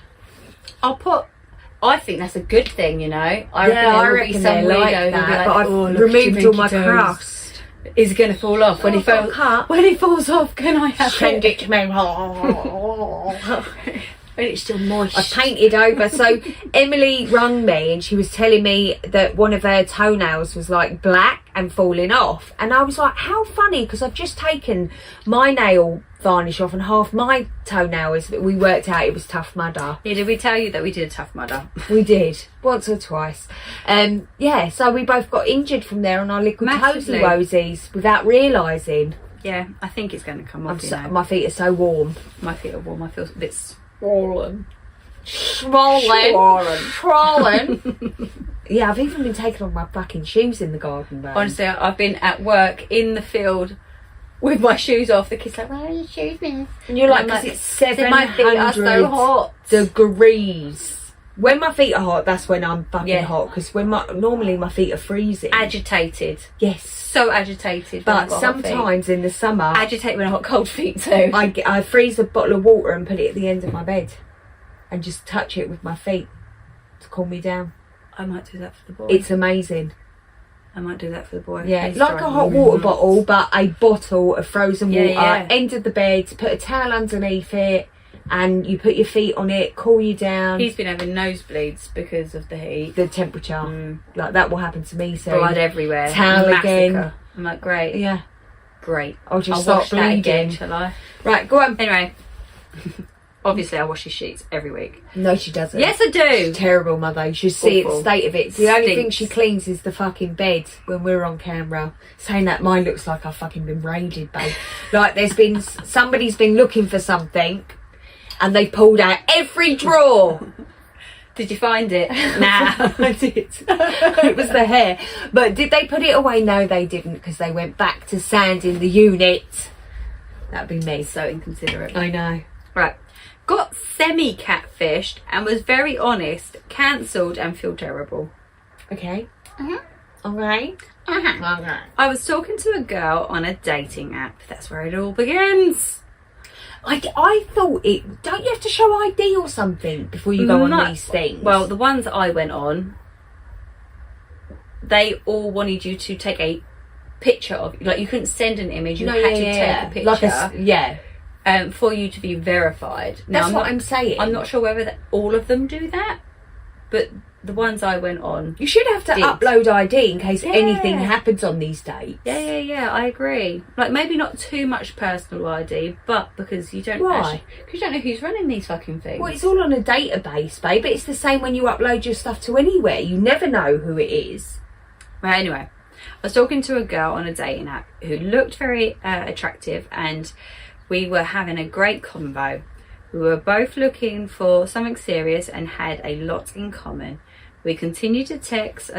S2: I think that's a good thing, you know. I
S3: I
S2: reckon
S3: reckon
S2: there will be
S3: they're
S2: some
S3: like
S2: weirdo
S3: that,
S2: who'll be like,
S3: but I've
S2: "Oh, look at
S3: removed
S2: your
S3: all my
S2: minky toes.
S3: crust.
S2: Is going to fall off when
S3: Oh,
S2: he falls.
S3: I've got a cut.
S2: When he falls off, can I have
S3: Send
S2: it?
S3: it to me.
S2: When it's still moist.
S3: I painted over. So Emily rung me and she was telling me that one of her toenails was like black and falling off, and I was like, how funny, because I've just taken my nail varnish off and half my toenails, but we worked out it was Tough Mudder.
S2: Yeah, did we tell you that we did a Tough Mudder?
S3: We did once or twice. So we both got injured from there on our liquid
S2: Massively.
S3: toesy woesies without realising.
S2: Yeah, I think it's going to come off.
S3: My feet are so warm.
S2: My feet are warm. I feel a bit swollen.
S3: Swollen. Yeah, I've even been taking off my fucking shoes in the garden, man.
S2: Honestly, I've been at work in the field with my shoes off. The kids like, "Where are your shoes, miss?"
S3: And you're like,
S2: And I'm
S3: because it's
S2: my feet are so
S3: 700
S2: hot.
S3: degrees. When my feet are hot, that's when I'm fucking
S2: Yeah.
S3: hot. Because normally my feet are freezing.
S2: Agitated.
S3: Yes.
S2: So agitated. when I've
S3: But
S2: got hot feet.
S3: sometimes in the summer,
S2: Agitated when I've got cold feet too.
S3: I freeze a bottle of water and put it at the end of my bed. And just touch it with my feet to cool me down.
S2: I might do that for the boy.
S3: It's amazing.
S2: I might do that for the boy.
S3: Yeah,
S2: He's
S3: like a
S2: driving
S3: hot
S2: me
S3: water
S2: nuts.
S3: bottle, but a bottle of frozen
S2: Yeah,
S3: water,
S2: yeah.
S3: end of the bed, put a towel underneath it, and you put your feet on it, cool you down.
S2: He's been having nosebleeds because of the heat.
S3: The temperature. Like, that will happen to me soon.
S2: Blood everywhere.
S3: Towel
S2: Massacre.
S3: again.
S2: I'm like, great.
S3: Yeah.
S2: Great.
S3: I'll just
S2: I'll
S3: start
S2: wash that again,
S3: bleeding.
S2: shall I?
S3: Right, go on.
S2: Anyway, obviously I wash his sheets every week.
S3: No, she doesn't.
S2: Yes, I do.
S3: She's terrible, mother. You should see
S2: Awful.
S3: the state of it. The only thing
S2: Stinks.
S3: she cleans is the fucking bed when we're on camera. Saying that, mine looks like I've fucking been raided, babe. Like there's been somebody's been looking for something, and they pulled out every drawer.
S2: Did you find it? Nah.
S3: I did. It was the hair. But did they put it away? No, they didn't, because they went back to sanding the unit. That'd be me.
S2: So inconsiderate.
S3: I know.
S2: Right. Got semi-catfished and was very honest, cancelled and feel terrible.
S3: Okay. Okay. Okay.
S2: I was talking to a girl on a dating app. That's where it all begins.
S3: I thought it. Don't you have to show ID or something before you go on
S2: No.
S3: these things?
S2: Well, the ones I went on, they all wanted you to take a picture of, like you couldn't send an image, you had to take a picture
S3: Like
S2: for you to be verified. Now,
S3: That's what I'm saying.
S2: I'm not sure whether all of them do that, but the ones I went on,
S3: You should have to
S2: did.
S3: upload ID in case
S2: Yeah.
S3: anything happens on these dates.
S2: yeah, I agree. Like maybe not too much personal ID, but because you don't
S3: Why?
S2: because you don't know who's running these fucking things.
S3: Well, it's all on a database, babe. It's the same when you upload your stuff to anywhere. You never know who it is.
S2: Well, anyway, I was talking to a girl on a dating app who looked very attractive, and we were having a great convo. We were both looking for something serious and had a lot in common. We continued to text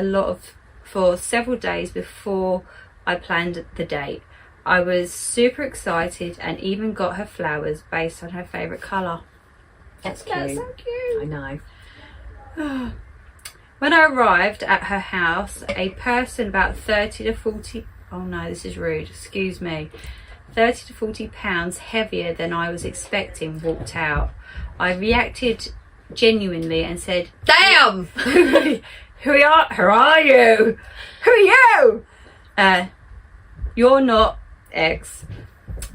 S2: for several days before I planned the date. I was super excited and even got her flowers based on her favourite colour.
S3: That's
S2: That's so cute.
S3: I know.
S2: When I arrived at her house, a person about 30 to 40... Oh no, this is rude. Excuse me. 30 to 40 pounds heavier than I was expecting walked out. I reacted genuinely and said,
S3: Damn!
S2: Who are you? Who are you? You're not X.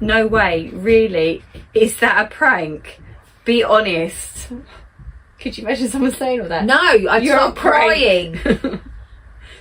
S2: No way, really. Is that a prank? Be honest. Could you imagine someone saying all that?
S3: No, I'd
S2: You're
S3: start
S2: a prank.
S3: crying.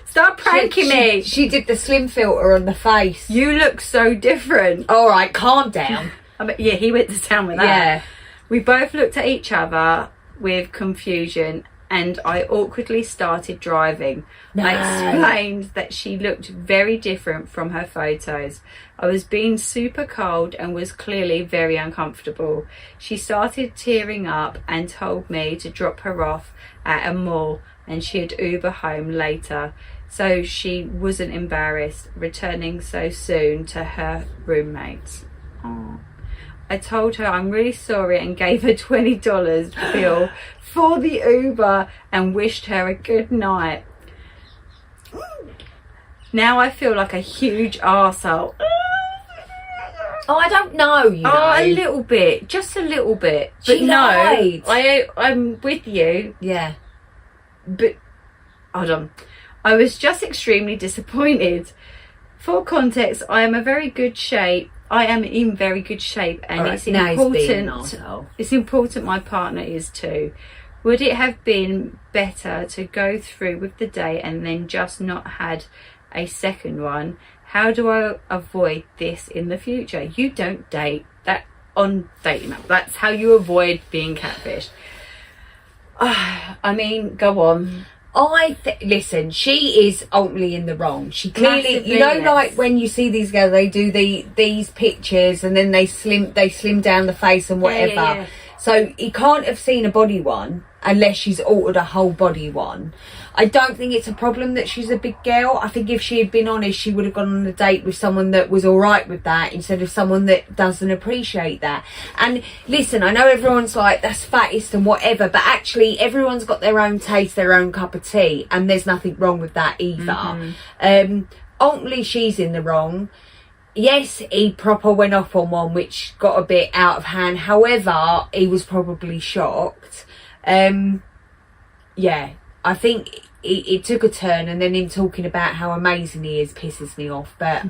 S2: Stop pranking me.
S3: She did the slim filter on the face.
S2: You look so different.
S3: All right, calm down.
S2: I mean, yeah, he went to town with that.
S3: Yeah.
S2: We both looked at each other with confusion, and I awkwardly started driving.
S3: No.
S2: I explained that she looked very different from her photos. I was being super cold and was clearly very uncomfortable. She started tearing up and told me to drop her off at a mall and she'd Uber home later, so she wasn't embarrassed returning so soon to her roommates. Aww. I told her I'm really sorry and gave her $20 bill for the Uber and wished her a good night. Now I feel like a huge arsehole.
S3: Oh, I don't know, you know.
S2: Oh, a little bit, just a little bit. But
S3: She
S2: no,
S3: lied.
S2: I'm with you.
S3: Yeah.
S2: But hold on, I was just extremely disappointed. For context, I am in very good shape, and
S3: All right,
S2: it's
S3: now he's being an
S2: important.
S3: arsehole.
S2: It's important my partner is too. Would it have been better to go through with the date and then just not had a second one? How do I avoid this in the future? You don't date that on dating app. That's how you avoid being catfished. I mean, go on.
S3: Listen, she is ultimately in the wrong. She clearly,
S2: Massively,
S3: you know,
S2: yes.
S3: like when you see these girls, they do these pictures and then they slim down the face and whatever.
S2: yeah.
S3: So he can't have seen a body one unless she's altered a whole body one. I don't think it's a problem that she's a big girl. I think if she had been honest, she would have gone on a date with someone that was all right with that instead of someone that doesn't appreciate that. And listen, I know everyone's like, that's fattest and whatever, but actually everyone's got their own taste, their own cup of tea, and there's nothing wrong with that either. Ultimately, she's in the wrong. Yes, he proper went off on one, which got a bit out of hand. However, he was probably shocked. Yeah, I think it took a turn, and then him talking about how amazing he is pisses me off. But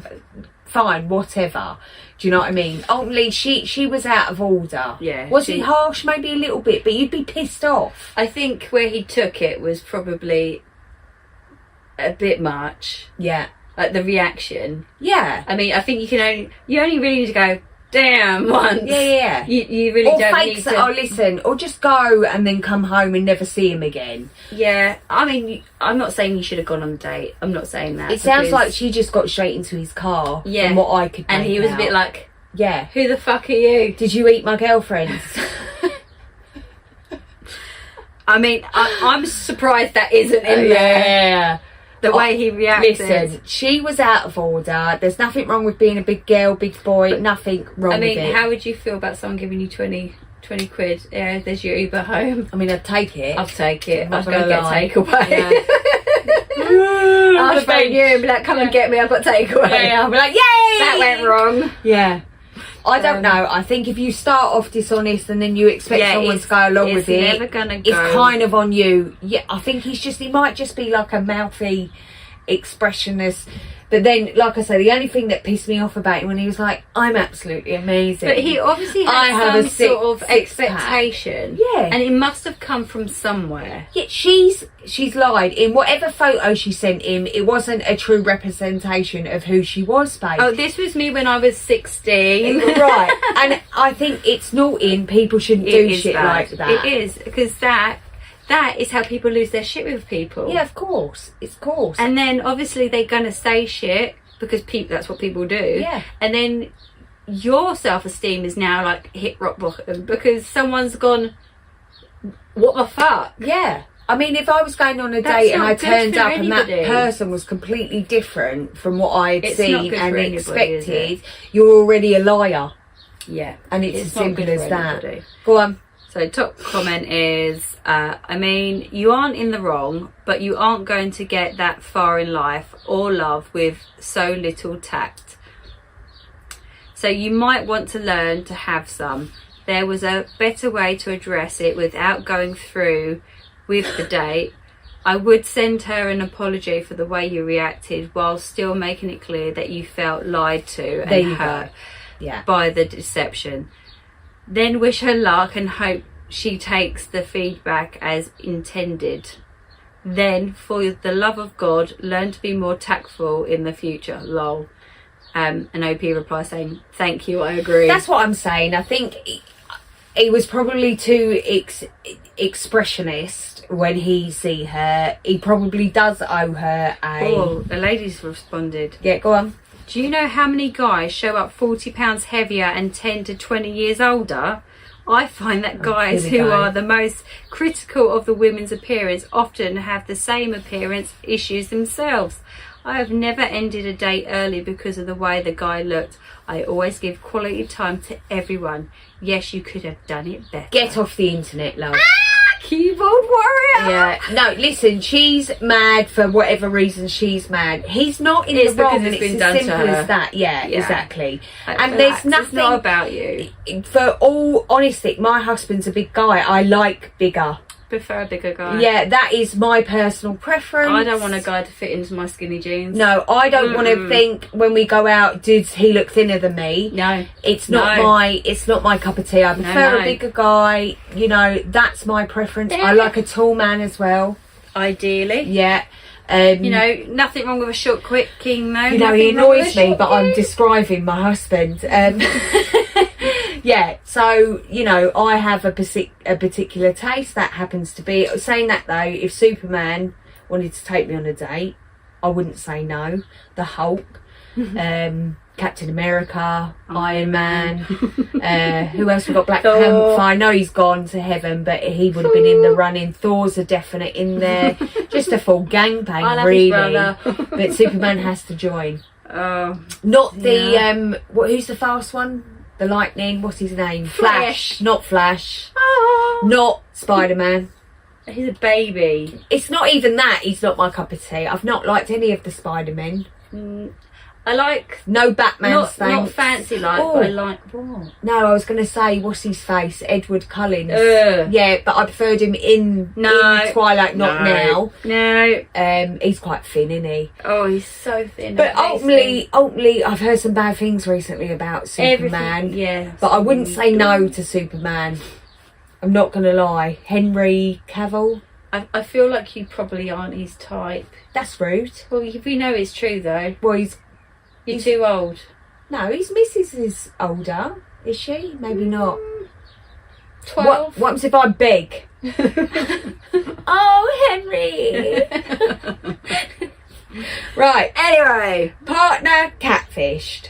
S3: fine, whatever. Do you know what I mean? Ultimately, she was out of order.
S2: Yeah,
S3: Was he harsh? Maybe a little bit, but you'd be pissed off.
S2: I think where he took it was probably a bit much.
S3: Yeah.
S2: like the reaction.
S3: Yeah.
S2: I mean, I think you only really need to go, damn, once.
S3: Yeah.
S2: You really
S3: or
S2: don't
S3: fake
S2: need
S3: that,
S2: to.
S3: oh, listen, or just go and then come home and never see him again.
S2: Yeah, I mean, I'm not saying you should have gone on a date. I'm not saying that.
S3: It sounds
S2: because-
S3: like she just got straight into his car.
S2: Yeah.
S3: From what I could
S2: and
S3: make
S2: he was
S3: out.
S2: a bit like,
S3: yeah.
S2: who the fuck are you?
S3: Did you eat my girlfriends?
S2: I mean, I'm surprised that isn't in there.
S3: Yeah.
S2: The way he reacted.
S3: Listen, she was out of order. There's nothing wrong with being a big girl, big boy. Nothing wrong
S2: I mean,
S3: with it.
S2: how would you feel about someone giving you 20 quid? Yeah, there's your Uber home.
S3: I mean, I'd take it.
S2: I'll take it.
S3: I'm
S2: I'll
S3: not
S2: go
S3: gonna
S2: get
S3: lie.
S2: takeaway. I'll phone you and be like, come and get me, I've got takeaway.
S3: Yeah, I'll be like, yay!
S2: That went wrong.
S3: Yeah. I don't know. I think if you start off dishonest and then you expect someone to go along with it,
S2: it's never gonna go.
S3: it's kind of on you. Yeah, I think he might just be like a mouthy expressionist. But then, like I say, the only thing that pissed me off about him when he was like, I'm absolutely amazing.
S2: But he obviously
S3: I
S2: had
S3: have a
S2: some sort of
S3: six-pack.
S2: expectation.
S3: Yeah.
S2: And it must have come from somewhere.
S3: Yeah, she's lied. In whatever photo she sent him, it wasn't a true representation of who she was, babe.
S2: Oh, this was me when I was 16.
S3: Right. And I think it's naughty. People shouldn't
S2: It
S3: do
S2: is
S3: shit
S2: bad.
S3: like that.
S2: It is, because that is how people lose their shit with people.
S3: Yeah, of course. It's course.
S2: And then obviously they're gonna say shit because that's what people do.
S3: Yeah.
S2: And then your self-esteem is now like hit rock bottom because someone's gone, what the fuck?
S3: Yeah. I mean, if I was going on a
S2: That's
S3: date and
S2: not
S3: I
S2: good
S3: turned
S2: for
S3: up and that
S2: anybody.
S3: person was completely different from what I had
S2: It's not
S3: seen
S2: good
S3: and
S2: for anybody, is
S3: expected, you're already a liar.
S2: Yeah.
S3: And it's as
S2: not
S3: simple
S2: good
S3: as
S2: for
S3: that.
S2: anybody.
S3: Go on.
S2: So top comment is, I mean, you aren't in the wrong, but you aren't going to get that far in life or love with so little tact. So you might want to learn to have some. There was a better way to address it without going through with the date. I would send her an apology for the way you reacted while still making it clear that you felt lied to
S3: There
S2: and
S3: you
S2: hurt
S3: go. Yeah.
S2: by the deception. Then wish her luck and hope she takes the feedback as intended. Then, for the love of God, learn to be more tactful in the future. Lol. An OP reply saying, thank you, I agree.
S3: That's what I'm saying. I think he was probably too expressionist when he see her. He probably does owe her a...
S2: Oh, the ladies responded.
S3: Yeah, go on.
S2: Do you know how many guys show up 40 pounds heavier and 10 to 20 years older? I find that guys
S3: here we
S2: who
S3: go.
S2: are the most critical of the women's appearance often have the same appearance issues themselves. I have never ended a date early because of the way the guy looked. I always give quality time to everyone. Yes, you could have done it better.
S3: Get off the internet, love.
S2: Keyboard warrior!
S3: Yeah, no, listen, she's mad for whatever reason she's mad. He's not in
S2: It's
S3: the wrong,
S2: because
S3: and
S2: it's
S3: it's
S2: been
S3: as
S2: done to
S3: simple
S2: her.
S3: as that. Yeah,
S2: Yeah.
S3: exactly.
S2: Like,
S3: And
S2: relax,
S3: there's
S2: it's not
S3: nothing...
S2: about you.
S3: For all honesty, my husband's a big guy. I like bigger.
S2: Prefer a bigger guy.
S3: Yeah, that is my personal preference.
S2: I don't want a guy to fit into my skinny jeans.
S3: No, I don't want to think when we go out, does he look thinner than me?
S2: No.
S3: It's not
S2: No.
S3: my cup of tea. I prefer
S2: no.
S3: a bigger guy. You know, that's my preference.
S2: Yeah.
S3: I like a tall man as well.
S2: Ideally.
S3: Yeah.
S2: You know, nothing wrong with a short, quick king, though.
S3: You know, he
S2: Nothing wrong with a
S3: annoys me,
S2: short
S3: but I'm
S2: king.
S3: describing my husband. Yeah, so, you know, I have a particular taste. That happens to be... Saying that, though, if Superman wanted to take me on a date, I wouldn't say no. The Hulk, Captain America, Iron Man, who else we got? Black
S2: Thor.
S3: Panther. I know he's gone to heaven, but he would have been in the running. Thor's a definite in there. Just a full gangbang,
S2: I love
S3: really.
S2: his brother.
S3: But Superman has to join.
S2: Oh,
S3: Not the
S2: Yeah.
S3: who's the fast one? The Lightning. What's his name?
S2: Flash.
S3: Not Flash.
S2: oh.
S3: Not Spider-Man.
S2: He's a baby.
S3: It's not even that. He's not my cup of tea. I've not liked any of the Spider-Men.
S2: I like...
S3: No Batman.
S2: Not
S3: thanks.
S2: fancy like,
S3: Oh.
S2: but I like... What?
S3: No, I was going to say, what's his face? Edward Cullen.
S2: Ugh.
S3: Yeah, but I preferred him in Twilight, not now.
S2: No.
S3: He's quite thin, isn't he?
S2: Oh, he's so thin.
S3: But
S2: It makes me-
S3: ultimately, I've heard some bad things recently about Superman.
S2: Everything, yeah.
S3: But I wouldn't say no to Superman. I'm not going to lie. Henry Cavill.
S2: I feel like you probably aren't his type.
S3: That's rude.
S2: Well, if you know it's true though.
S3: Well,
S2: You're too old.
S3: no, his missus is older. Is she? Maybe not.
S2: 12.
S3: What happens if I beg? Oh, Henry. Right, anyway, partner catfished.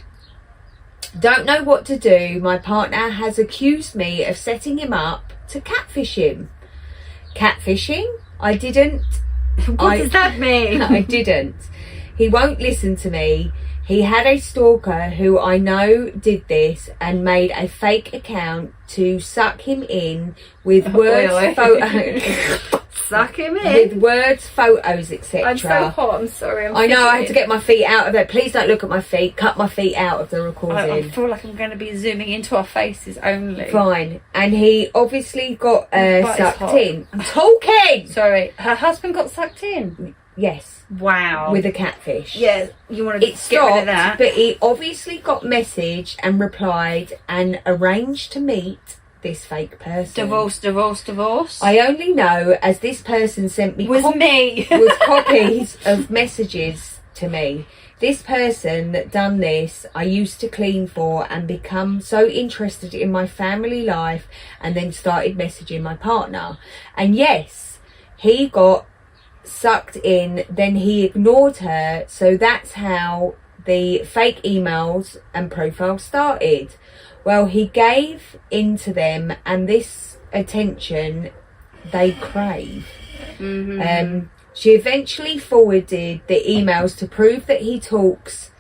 S3: Don't know what to do. My partner has accused me of setting him up to catfish him. Catfishing? I didn't.
S2: What does that mean?
S3: I didn't. He won't listen to me. He had a stalker who I know did this and made a fake account to suck him in with words, photos.
S2: Suck him in.
S3: With words, photos, etc.
S2: I'm so hot. I'm sorry.
S3: I know. I had to get my feet out of it. Please don't look at my feet. Cut my feet out of the recording.
S2: I feel like I'm going to be zooming into our faces only.
S3: Fine. And he obviously got
S2: But it's
S3: sucked
S2: hot.
S3: in. I'm talking.
S2: Sorry, her husband got sucked in.
S3: Yes,
S2: Wow.
S3: with a catfish.
S2: Yeah, you want to
S3: It
S2: get rid
S3: stopped,
S2: of that.
S3: but he obviously got messaged and replied and arranged to meet this fake person.
S2: Divorce.
S3: I only know as this person sent me
S2: me.
S3: was copies of messages to me. This person that done this, I used to clean for and become so interested in my family life and then started messaging my partner. And yes, he got sucked in, then he ignored her. So that's how the fake emails and profiles started. Well, he gave into them and this attention they crave. She eventually forwarded the emails to prove that he talks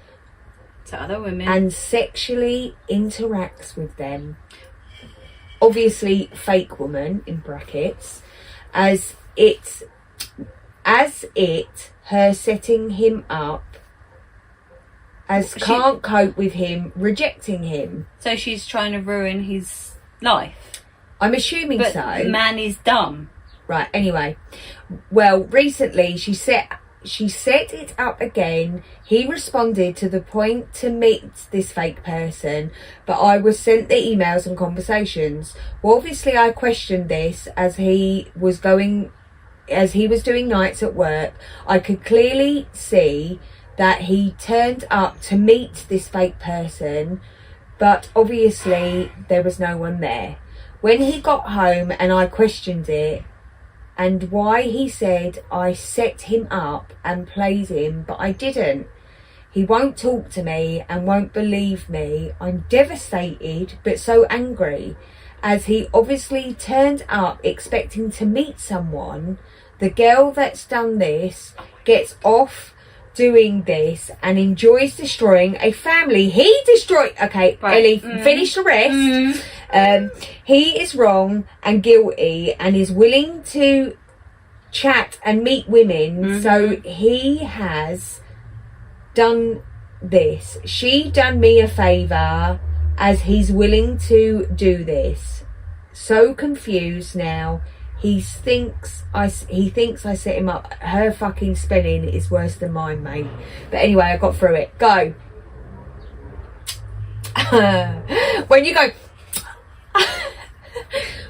S2: To other women.
S3: and sexually interacts with them. Obviously, fake woman in brackets, as her setting him up, as can't cope with him rejecting him.
S2: So she's trying to ruin his life.
S3: I'm assuming
S2: But
S3: so.
S2: the man is dumb.
S3: Right, anyway. Well, recently she set it up again. He responded to the point to meet this fake person, but I was sent the emails and conversations. Well, obviously I questioned this as he was doing nights at work. I could clearly see that he turned up to meet this fake person, but obviously there was no one there. When he got home and I questioned it, and why he said I set him up and played him, but I didn't. He won't talk to me and won't believe me. I'm devastated, but so angry, as he obviously turned up expecting to meet someone. The girl that's done this gets off doing this and enjoys destroying a family. He destroyed... Okay,
S2: Right.
S3: Ellie, finish the rest. He is wrong and guilty and is willing to chat and meet women. So he has done this. She done me a favour as he's willing to do this. So confused now. He thinks I set him up. Her fucking spelling is worse than mine, mate. But anyway, I got through it. Go. When you go...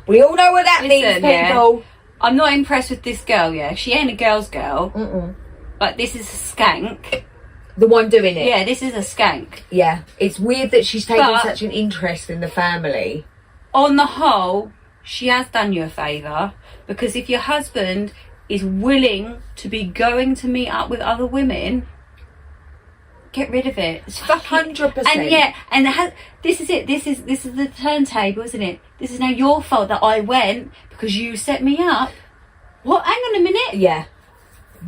S3: We all know what that means, people.
S2: Yeah. I'm not impressed with this girl, yeah. She ain't a girl's girl. Like, this is a skank.
S3: The one doing it.
S2: Yeah, this is a skank.
S3: Yeah. It's weird that she's taken
S2: But-
S3: such an interest in the family.
S2: On the whole, she has done you a favour, because if your husband is willing to be going to meet up with other women, get rid of it. It's fucking
S3: 100%.
S2: And yeah, and this is it. This is the turntable, isn't it? This is now your fault that I went because you set me up. What? Hang on a minute.
S3: Yeah.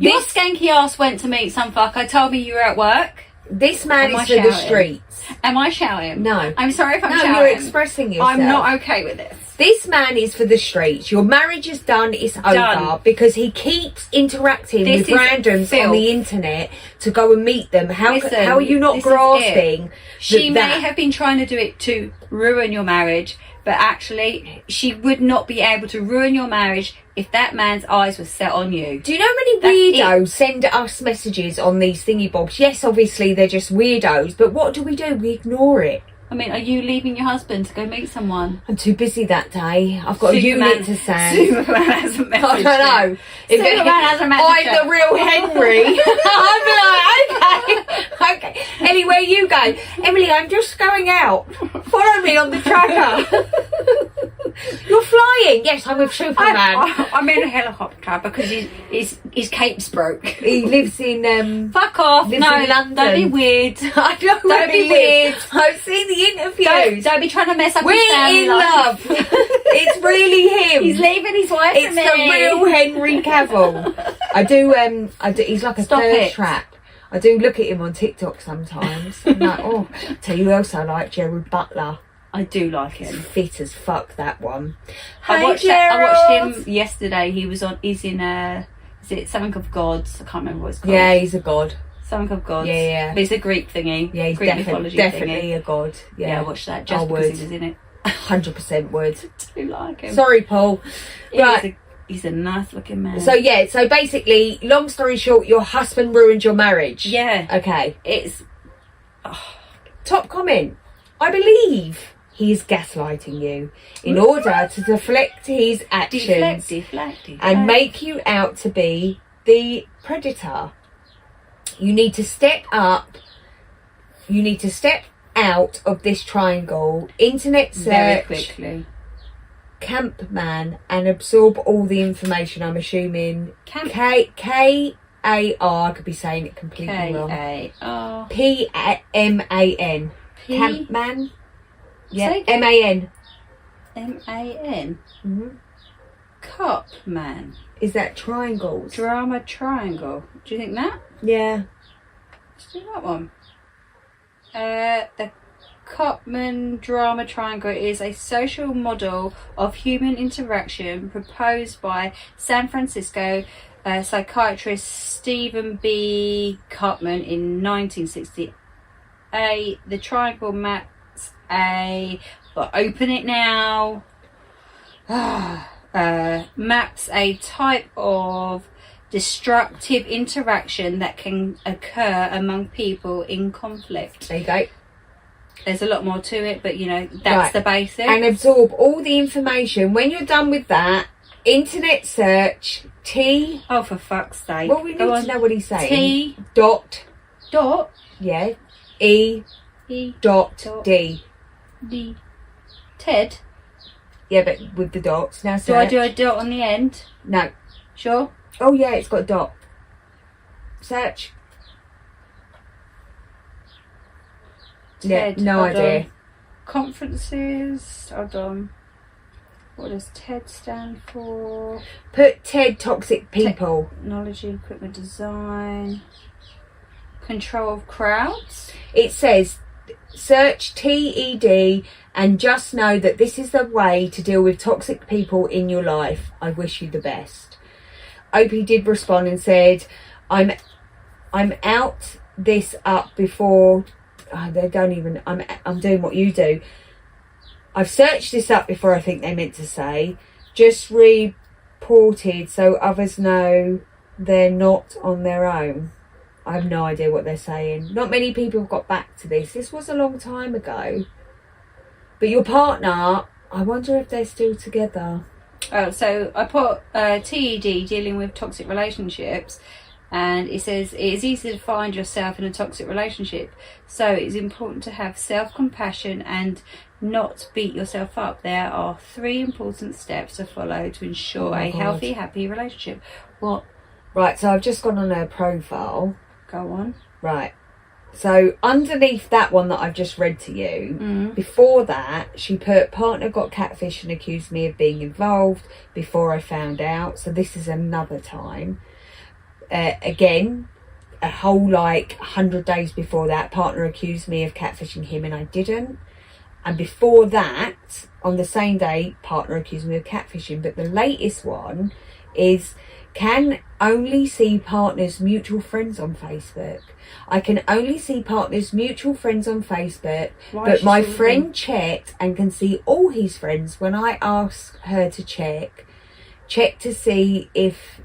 S2: Your
S3: This-
S2: skanky ass went to meet some fucker. Told me you were at work.
S3: This man
S2: Am I
S3: is for the
S2: shouting?
S3: streets.
S2: Am I shouting?
S3: No.
S2: I'm sorry if I'm
S3: No,
S2: shouting.
S3: you're expressing yourself.
S2: I'm not okay with this.
S3: This man is for the streets. Your marriage is done. It's over
S2: Done.
S3: because he keeps interacting
S2: This
S3: with
S2: is
S3: randoms on
S2: filth.
S3: the internet to go and meet them.
S2: Listen,
S3: How are you not
S2: this is
S3: grasping?
S2: She may
S3: that-
S2: have been trying to do it to ruin your marriage, but actually she would not be able to ruin your marriage if that man's eyes were set on you.
S3: Do you know how many
S2: That's
S3: weirdos send us messages on these thingy bobs? Yes, obviously they're just weirdos, but what do? We ignore it.
S2: I mean, are you leaving your husband to go meet someone?
S3: I'm too busy that day. I've got a
S2: Superman-
S3: unit to send.
S2: Superman hasn't messaged
S3: I don't know. If
S2: Superman hasn't messaged
S3: I'm
S2: you.
S3: the real Henry. I'd be like, okay. Anywhere you go. Emily, I'm just going out. Follow me on the tracker. You're flying. Yes, I'm with Superman.
S2: I'm in a helicopter because his cape's broke.
S3: He lives in
S2: Fuck off.
S3: lives
S2: No,
S3: in London.
S2: don't be weird.
S3: I don't
S2: Don't be weird.
S3: I've seen the interviews.
S2: Don't be trying to mess up his
S3: We're
S2: family
S3: in
S2: life.
S3: love. It's really him.
S2: He's leaving his wife
S3: It's
S2: for
S3: the
S2: me.
S3: real Henry Cavill. I do. He's like a
S2: Stop
S3: thirst
S2: it.
S3: trap. I do look at him on TikTok sometimes. I'm like, oh, tell you who else I like, Gerald Butler.
S2: I do like him.
S3: Fit as fuck, that one.
S2: I
S3: Hey,
S2: watched
S3: Gerald.
S2: him yesterday. He's in is it Something of Gods? I can't remember what it's called.
S3: Yeah, he's a god.
S2: Something of Gods.
S3: Yeah.
S2: But it's a Greek thingy.
S3: Yeah, he's
S2: Greek mythology
S3: definitely
S2: thingy.
S3: a god.
S2: Yeah, I watched that just
S3: I
S2: because
S3: would.
S2: he was in it.
S3: 100% would.
S2: I do like him.
S3: Sorry, Paul. Right.
S2: He's a nice looking man.
S3: So yeah, so basically, long story short, your husband ruined your marriage.
S2: yeah,
S3: Okay.
S2: it's
S3: Top comment. I believe he is gaslighting you in order to deflect his actions
S2: deflect.
S3: and make you out to be the predator. You need to step up. You need to step out of this triangle. Internet
S2: very
S3: search
S2: quickly.
S3: Campman and absorb all the information. I'm assuming K-A-R. I could be saying it completely wrong.
S2: K-A-R.
S3: P-M-A-N. Campman. Yeah,
S2: Say-
S3: M-A-N.
S2: M-A-N.
S3: Mm-hmm.
S2: Cop man.
S3: Is that triangles?
S2: Drama triangle. Do you think that?
S3: Yeah.
S2: Let's do that one. The Copman drama triangle is a social model of human interaction proposed by San Francisco psychiatrist Stephen B. Copman in 1968. The triangle maps open it now. Maps a type of destructive interaction that can occur among people in conflict.
S3: There you go.
S2: There's a lot more to it, but that's
S3: Right.
S2: the basic.
S3: And absorb all the information. When you're done with that, internet search T.
S2: Oh, for fuck's sake.
S3: Well, we need
S2: Go
S3: to
S2: on.
S3: know what he's saying.
S2: T.
S3: Dot.
S2: Dot.
S3: Yeah. E.
S2: E.
S3: Dot.
S2: Dot.
S3: D.
S2: D. Ted.
S3: Yeah, but with the dots. Now
S2: Do I
S3: search.
S2: do a dot on the end?
S3: No.
S2: Sure.
S3: Oh, yeah, it's got a dot. Search. Yeah,
S2: Ted.
S3: no
S2: Hold
S3: idea.
S2: on. Conferences. Hold on. What does TED stand for?
S3: Put TED toxic people.
S2: Technology, equipment design. Control of crowds.
S3: It says search TED and just know that this is the way to deal with toxic people in your life. I wish you the best. Opie did respond and said, I'm out this up before they don't even I'm doing what you do. I've searched this up before, I think they meant to say. Just reported so others know they're not on their own. I have no idea what they're saying. Not many people have got back to this. This was a long time ago. But your partner, I wonder if they're still together.
S2: Oh, so I put TED, dealing with toxic relationships, and it says it is easy to find yourself in a toxic relationship, so it is important to have self-compassion and not beat yourself up. There are 3 important steps to follow to ensure a healthy, happy relationship. What?
S3: Right, so I've just gone on her profile.
S2: Go on.
S3: Right. So underneath that one that I've just read to you, before that, she put, partner got catfish and accused me of being involved before I found out. So this is another time. Again, a whole 100 days before that, partner accused me of catfishing him and I didn't. And before that, on the same day, partner accused me of catfishing. But the latest one is, can only see partners' mutual friends on Facebook. I can only see partners' mutual friends on Facebook, but my friend checked and can see all his friends when I ask her to check to see if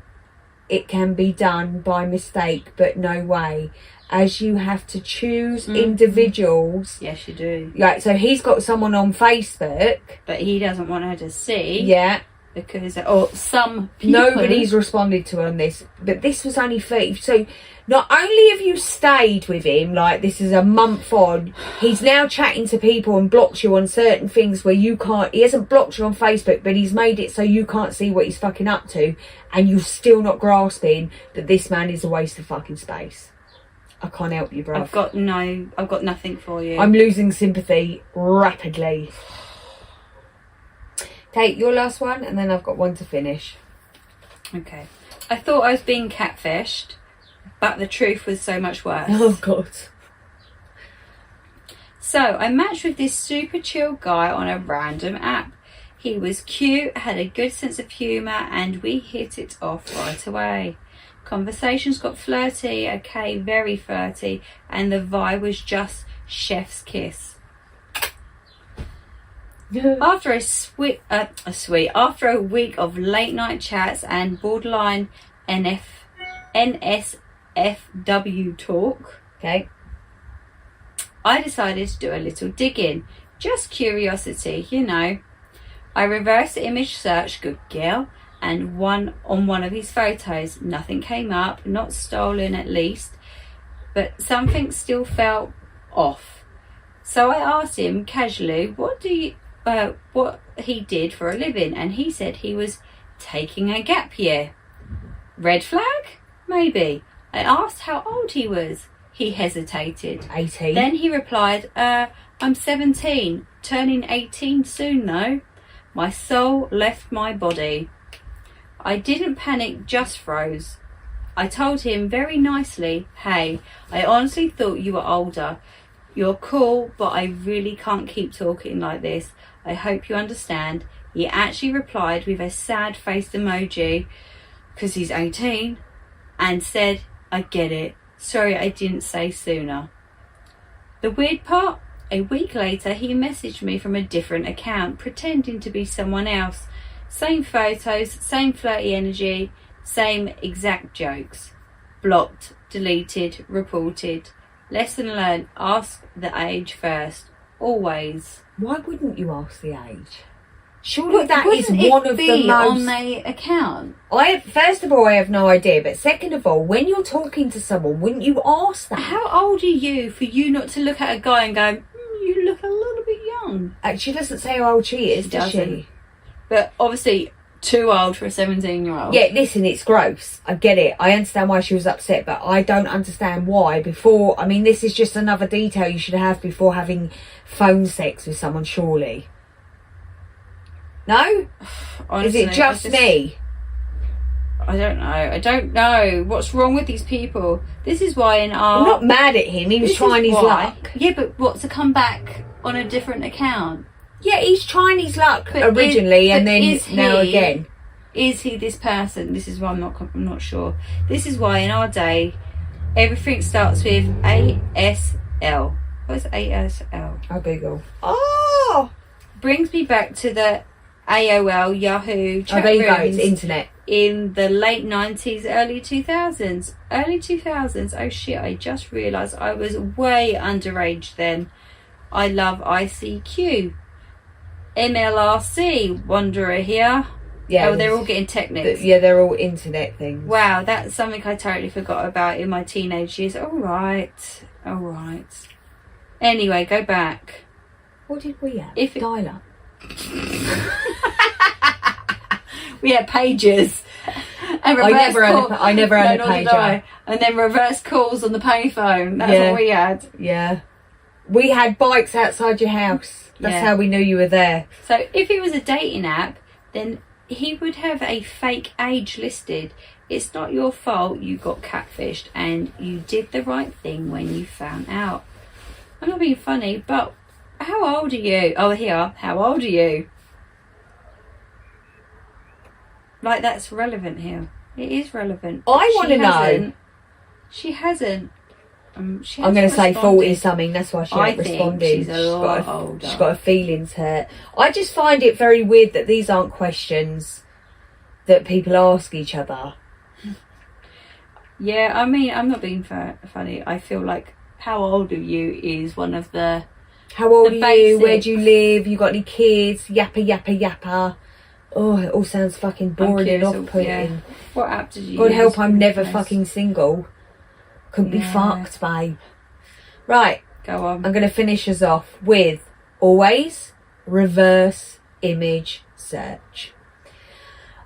S3: it can be done by mistake, but no way. As you have to choose individuals.
S2: Yes, you do.
S3: Like, so he's got someone on Facebook.
S2: But he doesn't want her to see.
S3: Yeah.
S2: Because, or some people...
S3: Nobody's responded to on this, but this was only 30. So not only have you stayed with him, like this is a month on, he's now chatting to people and blocked you on certain things where you can't, he hasn't blocked you on Facebook, but he's made it so you can't see what he's fucking up to, and you're still not grasping that this man is a waste of fucking space. I can't help you, bro.
S2: I've got nothing for you.
S3: I'm losing sympathy rapidly. Take your last one, and then I've got one to finish.
S2: Okay. I thought I was being catfished, but the truth was so much worse.
S3: Oh, God.
S2: So, I matched with this super chill guy on a random app. He was cute, had a good sense of humour, and we hit it off right away. Conversations got flirty, okay, very flirty, and the vibe was just chef's kiss. After after a week of late night chats and borderline NSFW talk,
S3: Okay.
S2: I decided to do a little digging. Just curiosity, you know. I reverse image search, good girl, and on one of his photos. Nothing came up, not stolen at least, but something still felt off. So I asked him casually, what he did for a living, and he said he was taking a gap year. Red flag? Maybe. I asked how old he was. He hesitated.
S3: 18.
S2: Then he replied, I'm 17, turning 18 soon though. My soul left my body. I didn't panic, just froze. I told him very nicely, hey, I honestly thought you were older. You're cool, but I really can't keep talking like this. I hope you understand. He actually replied with a sad-faced emoji, because he's 18, and said, I get it. Sorry I didn't say sooner. The weird part? A week later, he messaged me from a different account, pretending to be someone else. Same photos, same flirty energy, same exact jokes. Blocked, deleted, reported. Lesson learned, ask the age first. Always.
S3: Why wouldn't you ask the age? Surely that is
S2: Wouldn't
S3: one
S2: it
S3: of
S2: be
S3: the most...
S2: on the account?
S3: First of all, I have no idea, but second of all, when you're talking to someone, wouldn't you ask that?
S2: How old are you for you not to look at a guy and go, you look a little bit young?
S3: She doesn't say how old she is, does she?
S2: But obviously, too old for a 17-year-old.
S3: Yeah, listen, it's gross. I get it. I understand why she was upset, but I don't understand why before... I mean, this is just another detail you should have before having phone sex with someone, surely. No?
S2: Honestly,
S3: is it just me?
S2: I don't know. What's wrong with these people? This is why in our...
S3: I'm not mad at him. He was trying his luck.
S2: Yeah, but what, to come back on a different account?
S3: Yeah, he's trying his luck
S2: But
S3: originally and then now again.
S2: Is he this person? This is why I'm not sure. This is why in our day, everything starts with ASL. What's ASL?
S3: I'll Google. Oh!
S2: Brings me back to the AOL, Yahoo, chat
S3: there you go,
S2: rooms
S3: it's internet.
S2: in the late 90s, early 2000s. Early 2000s, oh shit, I just realised I was way underage then. I love ICQ. MLRC, Wanderer here.
S3: Yeah,
S2: oh, they're all getting technics.
S3: Yeah, they're all internet things.
S2: Wow, that's something I totally forgot about in my teenage years. Alright. Anyway, go back.
S3: What did we have? Dial-up.
S2: We had pages. And
S3: I never had a pager.
S2: And then reverse calls on the payphone. That's what we had.
S3: Yeah. We had bikes outside your house. That's how we knew you were there.
S2: So if it was a dating app, then he would have a fake age listed. It's not your fault you got catfished, and you did the right thing when you found out. I'm not being funny, but how old are you? Oh, here. How old are you? Like, that's relevant here. It is relevant.
S3: I want to know.
S2: She hasn't.
S3: I'm going to say 40 something. That's why she ain't responding.
S2: She's a lot older.
S3: She's got her feelings hurt. I just find it very weird that these aren't questions that people ask each other.
S2: Yeah, I mean, I'm not being funny. I feel like how old are you is one of the...
S3: How old
S2: The
S3: are you? Where
S2: basics.
S3: do you live? You got any kids? Yappa, yappa, yappa. Oh, it all sounds fucking boring and
S2: curious,
S3: off-putting.
S2: yeah. What app did you
S3: God
S2: use?
S3: help, I'm never
S2: Nice.
S3: fucking single. Couldn't be
S2: Yeah.
S3: fucked, babe. Right,
S2: Go on.
S3: I'm going to finish us off with always reverse image search.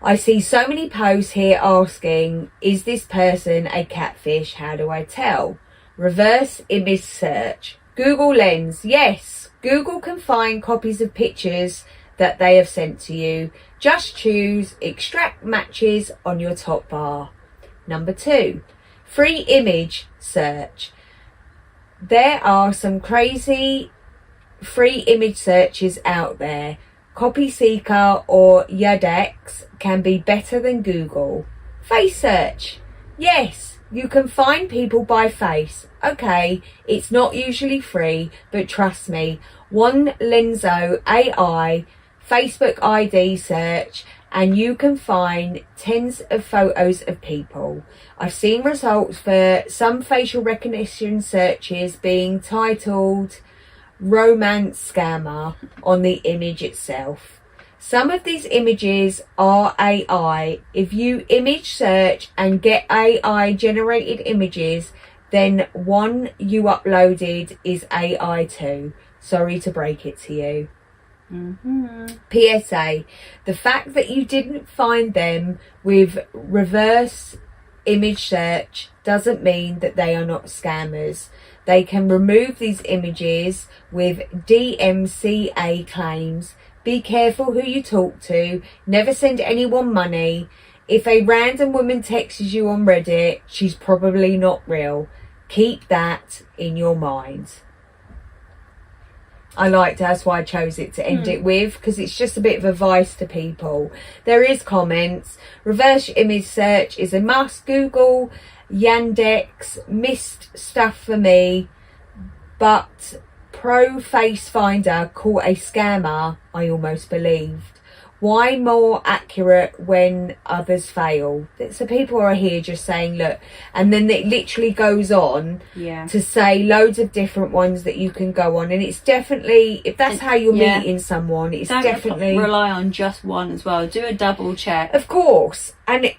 S3: I see so many posts here asking, is this person a catfish? How do I tell? Reverse image search. Google Lens. Yes, Google can find copies of pictures that they have sent to you. Just choose extract matches on your top bar. Number 2, free image search. There are some crazy free image searches out there. Copy Seeker or Yadex can be better than Google. Face search. Yes, you can find people by face. Okay, it's not usually free, but trust me, one Lenzo AI Facebook ID search and you can find tens of photos of people. I've seen results for some facial recognition searches being titled romance scammer on the image itself. Some of these images are AI. If you image search and get AI generated images, then one you uploaded is AI too. Sorry to break it to you. PSA, the fact that you didn't find them with reverse image search doesn't mean that they are not scammers. They can remove these images with DMCA claims. Be careful who you talk to. Never send anyone money. If a random woman texts you on Reddit, she's probably not real. Keep that in your mind. I liked it, that's why I chose it to end it with, because it's just a bit of advice to people. There is comments. Reverse image search is a must. Google, Yandex, missed stuff for me, but Pro Face Finder caught a scammer, I almost believed. Why more accurate when others fail? So people are here just saying, look, and then it literally goes on to say loads of different ones that you can go on. And it's definitely, if that's how you're meeting someone, it's
S2: Don't
S3: definitely...
S2: rely on just one as well. Do a double check.
S3: Of course. And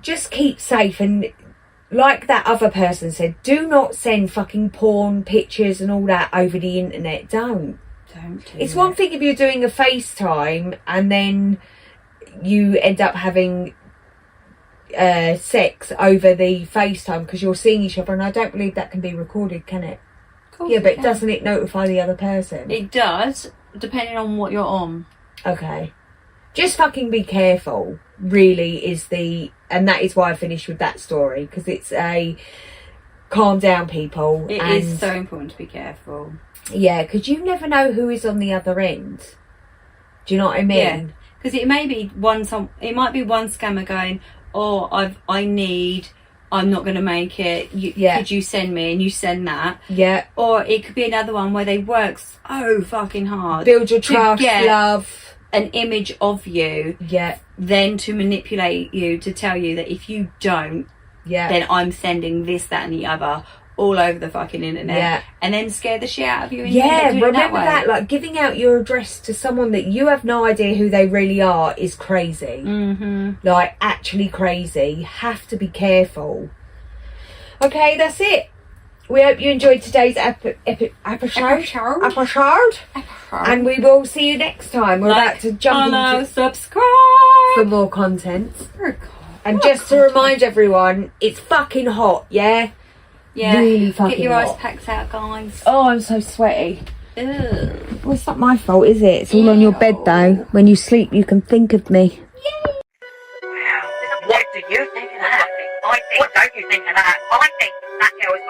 S3: just keep safe. And like that other person said, do not send fucking porn pictures and all that over the internet. Don't. It's one thing if you're doing a FaceTime and then you end up having sex over the FaceTime because you're seeing each other, and I don't believe that can be recorded, can it? Yeah, but doesn't it notify the other person?
S2: It does, depending on what you're on.
S3: Okay. Just fucking be careful, really, and that is why I finished with that story, because it's a calm down, people.
S2: It is so important to be careful.
S3: Yeah, because you never know who is on the other end. Do you know what I mean?
S2: Yeah, because it may be it might be one scammer going, oh, I'm not going to make it. Could you send me? And you send that.
S3: Yeah.
S2: Or it could be another one where they work so fucking hard.
S3: Build your trust, love.
S2: An image of you.
S3: Yeah.
S2: Then to manipulate you to tell you that if you don't, then I'm sending this, that and the other all over the fucking internet, and then scare the shit out of you. And
S3: remember that, like giving out your address to someone that you have no idea who they really are is crazy. Like actually crazy. You have to be careful. Okay, that's it. We hope you enjoyed today's episode, and we will see you next time. We're about to jump into
S2: subscribe
S3: for more content. And just to remind everyone, it's fucking hot, yeah?
S2: Yeah,
S3: really fucking
S2: get your
S3: hot.
S2: ice packs out, guys.
S3: Oh, I'm so sweaty.
S2: Ew.
S3: Well, it's not my fault, is it? It's all on your bed, though. When you sleep, you can think of me.
S1: Wow. What do you think of that? What don't you think of that? I think that girl is